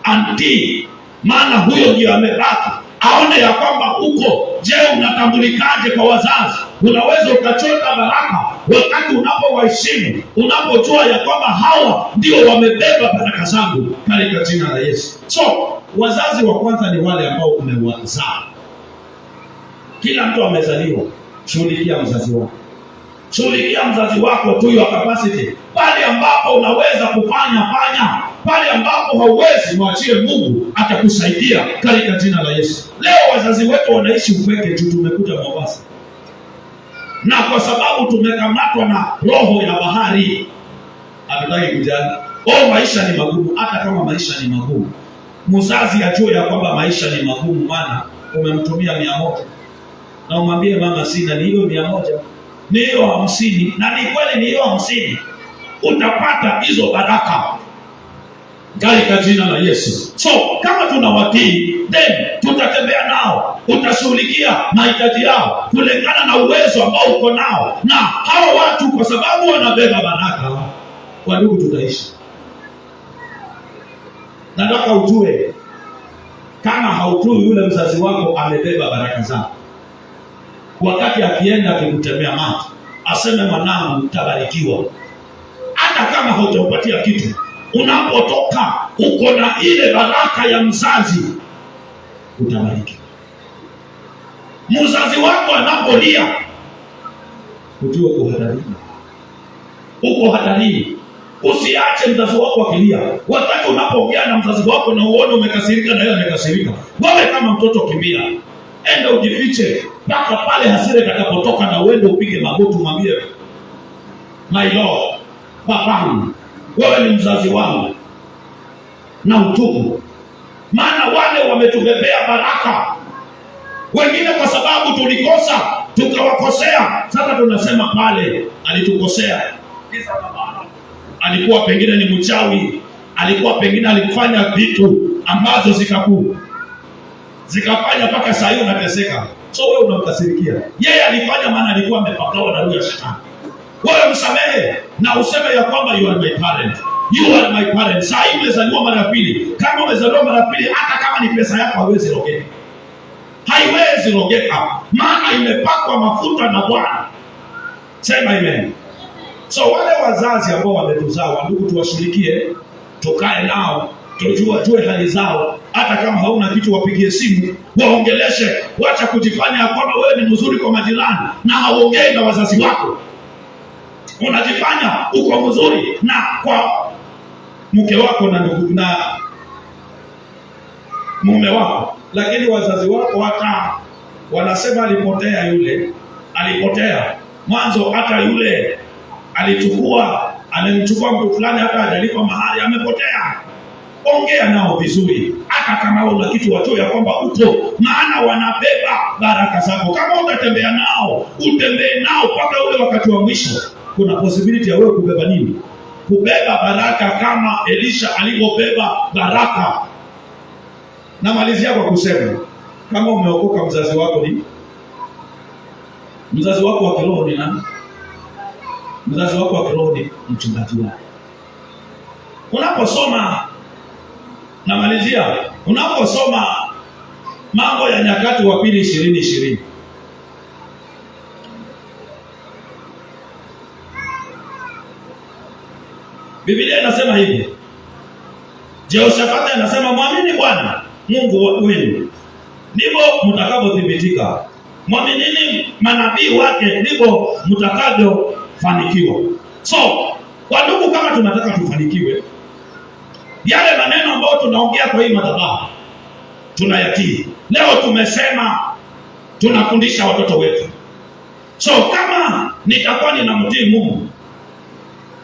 auntie, maana huyo ndiye amebaki, aone ya kwamba uko. Je, unatambulikaje kwa wazazi? Unaweza ukachota baraka wakati unapowaheshimu, unapojua ya kwamba hawa ndio wamebeba baraka zangu katika jina la Yesu. So wazazi wa kwanza ni wale ambao umewazaa. Kila mtu amezaliwa. Shughulikia mzazi wako. Shughulikia mzazi wako to your capacity. Pale ambapo unaweza kufanya, pale ambapo hauwezi, mwachie Mungu, atakusaidia katika jina la Yesu. Leo wazazi wetu wanaishi upweke tu, tumekuja Mombasa. Na kwa sababu tumekamatwa na roho ya bahari, hatutaki kujali. Maisha ni magumu. Hata kama maisha ni magumu, mzazi ajue ya kwamba maisha ni magumu, maana umemtumia 100 na umwambie mama, sina, ni hiyo 100, ni hiyo 50, na ni kweli ni hiyo 50, utapata hizo baraka katika jina la Yesu. So kama tunawatii, then tutatembea nao, utashughulikia mahitaji yao kulingana na uwezo ambao uko nao. Na hawa watu kwa sababu wanabeba baraka, kwa ndugu, tutaishi. Nataka ujue, kama haujui yule mzazi wako amebeba baraka zako, wakati akienda akikutemea macho, aseme mwanangu, utabarikiwa. Hata kama haujampatia kitu, unapotoka uko na ile baraka ya mzazi, utabarikiwa. Mzazi wako anapolia, ujue uko hatarini. Uko hatarini. Usiache mzazi wako akilia. Wakati unapoongea na mzazi wako na uone umekasirika na yeye amekasirika, wewe kama mtoto kimbia. enda ujifiche mpaka pale hasira itakapotoka, na uende upige magoti mwambie, my Lord, babangu, wewe ni mzazi wangu, na utubu. Maana wale wametubebea baraka, wengine kwa sababu tulikosa tukawakosea. Sasa tunasema pale alitukosea, alikuwa pengine ni mchawi, alikuwa pengine alifanya vitu ambazo zikafanya mpaka saa hiyo unateseka. So wewe unamkasirikia yeye, alifanya maana alikuwa amepakawa na roho ya shetani. Wewe msamehe na useme ya kwamba you are my parent, you are my parent. Saa hii umezaliwa mara ya pili. Kama umezaliwa mara ya pili, hata kama ni pesa yako haiwezi rogeka, haiwezi rogeka, maana imepakwa mafuta na Bwana. Sema amen. So wale wazazi ambao wametuzaa, ndugu, tuwashirikie, tukae nao, tujue hali zao. Hata kama hauna kitu, wapigie simu, waongeleshe. Wacha kujifanya ya kwamba wewe ni mzuri kwa majirani na hauongei na wazazi wako. Unajifanya uko mzuri na kwa mke wako na ndugu na mume wako, lakini wazazi wako wanasema alipotea yule, alipotea mwanzo. Hata yule amemchukua mtu fulani, hata hajalipa mahali, amepotea. Ongea nao vizuri, hata kama una kitu wajue ya kwamba uko, maana wanabeba baraka zako. Kama utatembea nao, utembee nao mpaka ule wakati wa mwisho. Kuna possibility ya wewe kubeba nini? Kubeba baraka kama Elisha alivyobeba baraka. Namalizia kwa kusema, kama umeokoka, mzazi wako wa kiroho ni nani? Mzazi wako wa kiroho ni mchungaji wako. Unaposoma, namalizia, unaposoma Mambo ya Nyakati wa Pili 20:20, Biblia inasema hivi, Jehoshafati anasema, mwamini Bwana Mungu wenu, ndivyo mtakapothibitika. Mwaminini manabii wake, ndivyo mtakavyofanikiwa. So, kwa ndugu, kama tunataka tufanikiwe, yale maneno ambayo tunaongea kwa hii madhabahu tunayatii. Leo tumesema tunafundisha watoto wetu. So, kama nitakuwa ninamtii Mungu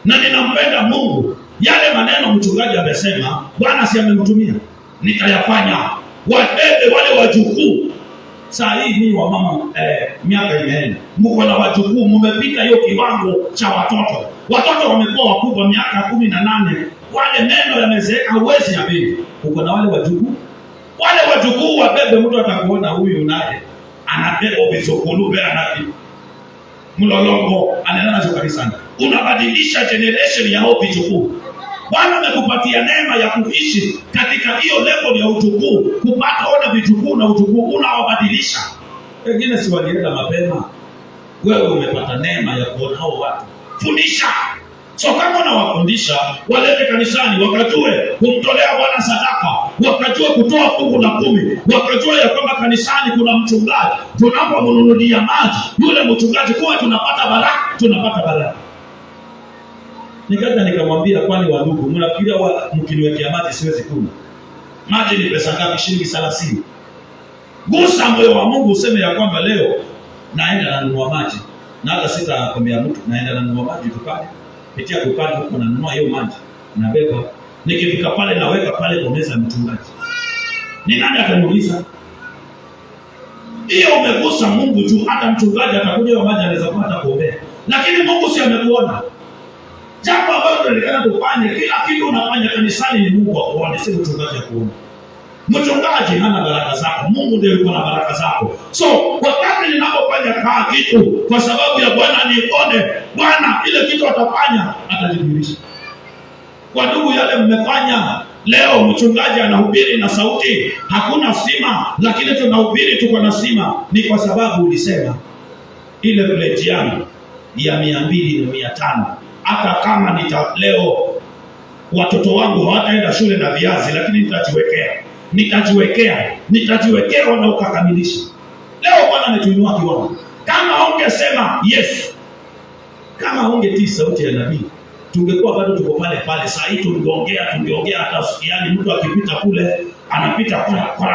na ninampenda Mungu, yale maneno mchungaji amesema, Bwana si amemtumia, nitayafanya. Wabebe wale wajukuu. Saa hii ni wa mama, miaka imeenda, mko na wajukuu, mmepita hiyo kiwango cha watoto. Watoto wamekuwa wakubwa, miaka 18, wale meno yamezeeka, huwezi amini. Uko na wale wajukuu. Wale wajukuu wabebe, mtu atakuona huyu naye anabeba vizokulube, anapi mlolongo, anaenda nazo kanisani. Unabadilisha generation ya hao vijukuu. Bwana amekupatia neema ya kuishi katika hiyo level ya ujukuu, kupata ona vijukuu na ujukuu unawabadilisha. Wengine si walienda mapema, wewe umepata neema ya kuona hao watu. Fundisha. So kama unawafundisha, walete kanisani, wakajue kumtolea Bwana sadaka, wakajue kutoa fungu la 10, wakajue ya kwamba kanisani kuna mchungaji, tunapomnunulia maji yule mchungaji, kwa tunapata baraka. Nikaja nikamwambia, kwani wa ndugu, mnafikiria mkiniwekea maji siwezi kunywa? Maji ni pesa ngapi? Shilingi 30. Gusa moyo wa Mungu, useme ya kwamba leo naenda nanunua maji, na hata sitakwambia mtu, naenda nanunua maji dukani. Pitia dukani huko, nanunua hiyo maji, nabeba. Nikifika pale naweka pale kwa meza ya mchungaji. Ni nani ataniuliza? Hiyo umegusa Mungu juu. Hata mchungaji atakuja hiyo maji, anaweza kupata kuombea, lakini Mungu si amekuona. Jambo ambalo tunaelekana tufanye, kila kitu unafanya kanisani ni Mungu akuone, si mchungaji akuone. Mchungaji hana baraka zako, Mungu ndiye yuko na baraka zako. So, wakati ninapofanya kitu kwa sababu ya Bwana nione, Bwana ile kitu atafanya, atajidhihirisha. Kwa ndugu, yale mmefanya leo, mchungaji anahubiri na sauti, hakuna stima, lakini tunahubiri tuko na stima, ni kwa sababu ulisema ile plate yangu ya 200 na 500, hata kama leo watoto wangu hawataenda shule na viazi, lakini nitajiwekea na ukakamilisha. Leo Bwana ametuinua kiwango. Kama ungesema yes, kama ungetii sauti ya nabii, tungekuwa bado tuko pale. Saa hii tungeongea hata usikiani. Mtu akipita kule, anapita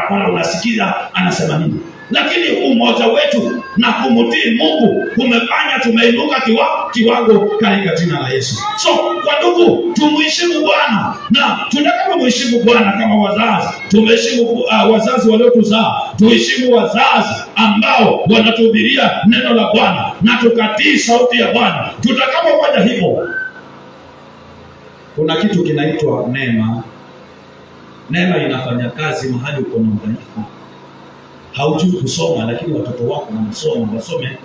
kwa unasikia anasema nini? lakini umoja wetu na kumtii Mungu kumefanya tumeinuka kiwango katika jina la Yesu. So kwa ndugu, tumuheshimu Bwana, na tunataka muheshimu Bwana kama wazazi. Tumeheshimu wazazi waliotuzaa, tuheshimu wazazi ambao wanatuhubiria neno la Bwana na tukatii sauti ya Bwana. Tutakapofanya hivyo, kuna kitu kinaitwa neema. Neema inafanya kazi mahali uko na udhaifu. Haujui kusoma, lakini watoto wako wanasoma, wasome,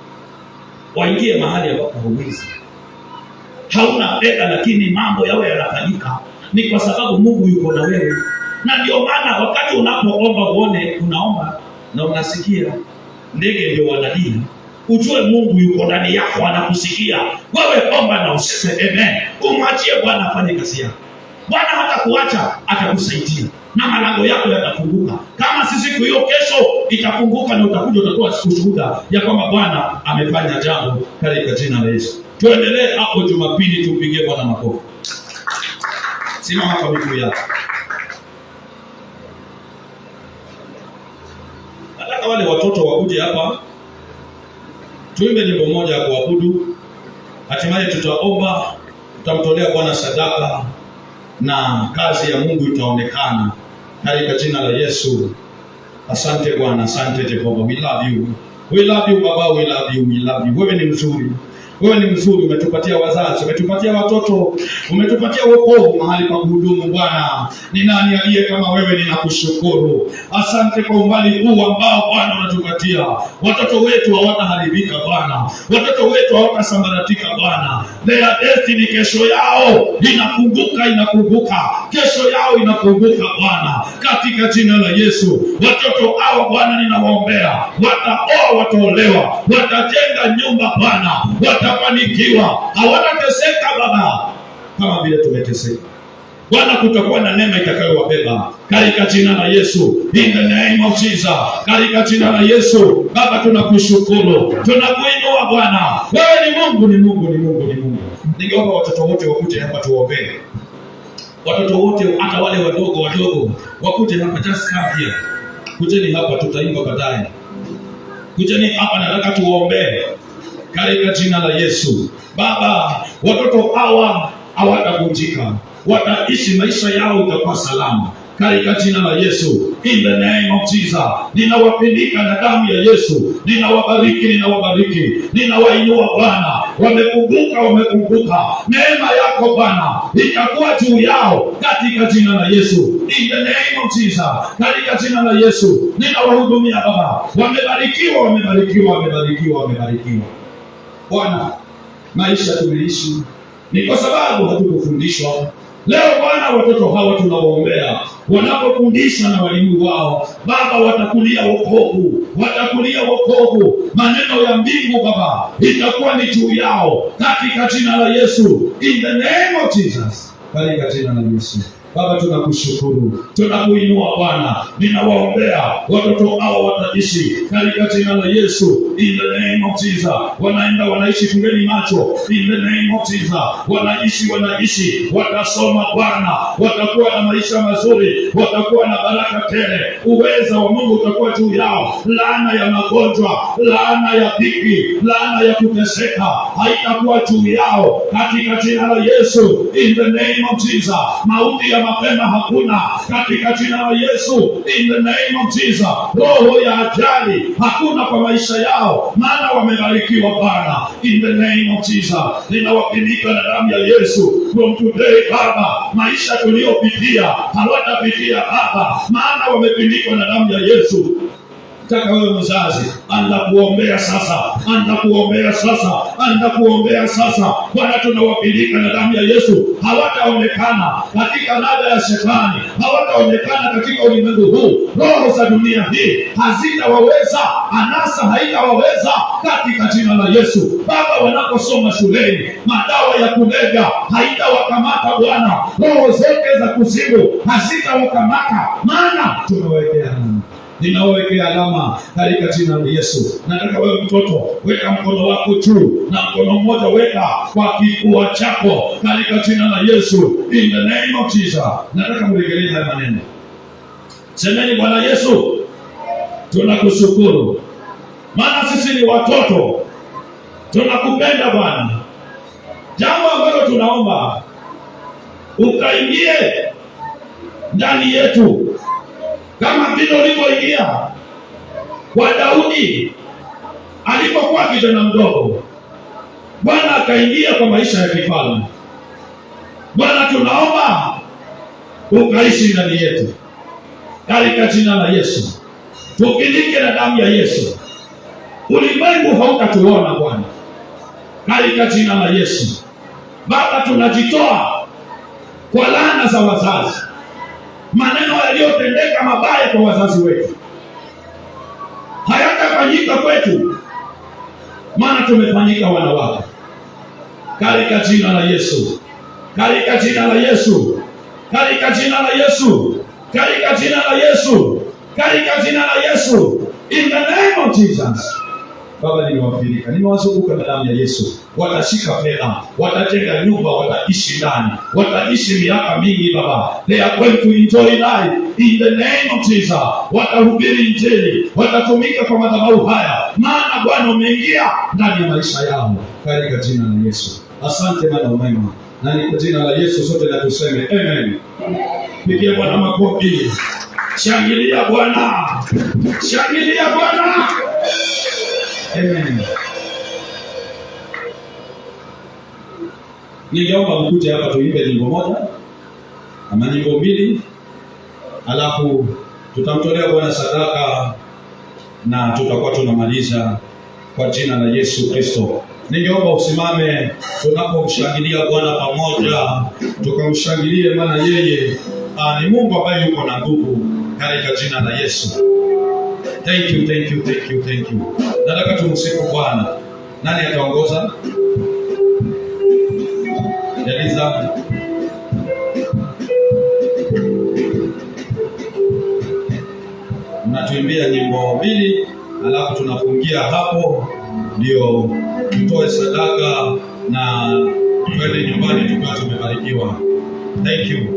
waingie mahali ambapo hauwezi. Hauna fedha, lakini mambo yawe yanafanyika. Ni kwa sababu Mungu yuko na wewe. Na ndio maana wakati unapoomba uone unaomba na unasikia ndege ndio wanalia, ujue Mungu yuko ndani yako, anakusikia. Wewe omba na useme amen. Umwachie Bwana afanye kazi yake. Bwana hata kuacha, atakusaidia na malango yako yatafunguka. Kama si siku hiyo, kesho itafunguka na utakuja utatoa ushuhuda ya kwamba Bwana amefanya jambo katika jina la Yesu. Tuendelee hapo Jumapili, tumpigie Bwana makofi. Simama kwa miguu yako. Nataka wale watoto wakuje hapa, tuimbe nyimbo moja ya kuabudu. Hatimaye tutaomba, tutamtolea Bwana sadaka na kazi ya Mungu itaonekana katika jina la Yesu. Asante Bwana, asante Jehova. We love you. We love you Baba, we love you, we love you. Wewe ni mzuri. Wewe ni mzuri, umetupatia wazazi, umetupatia watoto, umetupatia wokovu mahali pa kuhudumu Bwana. Ni nani aliye kama wewe? Ninakushukuru. Asante kwa umbali huu ambao Bwana unatupatia. Watoto wetu hawataharibika Bwana. Watoto wetu hawatasambaratika Bwana. Their destiny, kesho yao inafunguka. Kesho yao inafunguka Bwana. Katika jina la Yesu. Watoto hao Bwana ninawaombea. Wataoa, wataolewa, watajenga nyumba Bwana. Watafanikiwa, hawatateseka Baba kama vile tumeteseka Bwana. Kutakuwa na neema itakayowabeba katika jina la Yesu. In the name of Jesus. Katika jina la Yesu. Baba, tunakushukuru, tunakuinua Bwana. Wewe ni Mungu, ni Mungu, ni Mungu, ni Mungu. Ningeomba watoto wote wakuje hapa tuombee. Watoto wote, hata wale wadogo wakuje hapa. Just come here. Kujeni hapa, tutaimba baadaye. Kujeni hapa, nataka tuombee katika jina la Yesu. Baba, watoto hawa hawatavunjika, wataishi maisha yao itakuwa salama katika jina la Yesu. In the name of Jesus. Ninawapindika na damu ya Yesu. Ninawabariki, ninawainua Bwana. Wamekumbuka neema yako Bwana itakuwa juu yao katika jina la Yesu. In the name of Jesus. Katika jina la Yesu ninawahudumia Baba. Wamebarikiwa. Bwana, maisha tumeishi ni kwa sababu hatukufundishwa. Leo Bwana, watoto hawa tunawaombea, wanapofundishwa na walimu wao Baba, watakulia wokovu. Maneno ya mbingu Baba itakuwa ni juu yao katika jina la Yesu. In the name of Jesus. Katika jina la Yesu. Baba, tunakushukuru, tunakuinua Bwana. Ninawaombea watoto hao wataishi katika jina la Yesu. In the name of Jesus. Wanaishi fungeni macho. In the name of Jesus. Wanaishi, watasoma Bwana, watakuwa na maisha mazuri, watakuwa na baraka tele. Uweza wa Mungu utakuwa juu yao. Laana ya magonjwa, laana ya dhiki, laana ya kuteseka haitakuwa juu yao katika jina la Yesu. In the name of Jesus. Mauti ya mapema hakuna katika jina la Yesu. In the name of Jesus. Roho ya ajali hakuna kwa maisha yao, maana wamebarikiwa Bwana. In the name of Jesus. Ninawapindika na damu ya Yesu. From today Baba, maisha tuliyopitia hawatapitia Baba, maana wamepindikwa na damu ya Yesu. Nataka wewe mzazi, anza kuombea sasa. Bwana, tunawapindika na damu ya Yesu. Hawataonekana katika ladha ya shetani, hawataonekana katika ulimwengu huu. Roho za dunia hii hazitawaweza, anasa haitawaweza katika jina la Yesu. Baba, wanaposoma shuleni, madawa ya kulevya haitawakamata Bwana. Roho zote za kuzimu hazitawakamata, maana tumewekea ninawekea alama katika jina la Yesu. Nataka wewe mtoto, weka mkono wako juu na mkono mmoja weka kwa kifua chako katika jina la Yesu. In the name of Jesus. Nataka mregelee haya maneno. Semeni, Bwana Yesu, tunakushukuru, maana sisi ni watoto, tunakupenda Bwana. Jambo ambalo tunaomba ukaingie ndani yetu kama vile ulivyoingia kwa Daudi alipokuwa kijana mdogo. Bwana akaingia kwa maisha ya kifalme. Bwana, tunaomba ukaishi ndani yetu katika jina la Yesu. Tukinike na damu ya Yesu. Ulimwengu hautatuona Bwana, katika jina la Yesu. Baba, tunajitoa kwa laana za wazazi, maneno yaliyotendeka mabaya kwa wazazi wetu hayatafanyika kwetu, maana tumefanyika wana wako, katika jina la Yesu, katika jina la Yesu, katika jina la Yesu, katika jina la Yesu, katika jina la Yesu, in the name of Jesus. Baba, nimewafirika, nimewazunguka na damu ya Yesu. Watashika fedha, watajenga nyumba, wataishi ndani, wataishi miaka mingi Baba. They are going to enjoy life in the name of Jesus. Watahubiri Injili, watatumika kwa madhabahu haya, maana Bwana umeingia ndani ya maisha yao, katika jina la Yesu. Asante Bwana mwema, na ni kwa jina la Yesu sote na tuseme amen. Pigie Bwana makofi. Shangilia Bwana, shangilia Bwana. Amen. Ningeomba mkuje hapa tuimbe nyimbo moja ama nyimbo mbili, alafu tutamtolea Bwana sadaka na tutakuwa tunamaliza kwa jina la Yesu Kristo. Ningeomba usimame tunapomshangilia Bwana pamoja, tukamshangilie, maana yeye ni Mungu ambaye yuko na nguvu, katika jina la Yesu. Thank you, thank you, thank you, thank you. Nataka tumsifu Bwana. Nani ataongoza? Eliza. Mnatuimbia nyimbo mbili, alafu tunafungia hapo, ndio tutoe sadaka na twende nyumbani tukiwa tumebarikiwa. Thank you.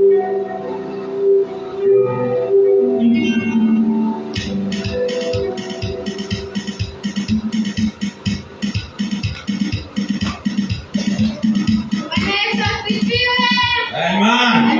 Amen.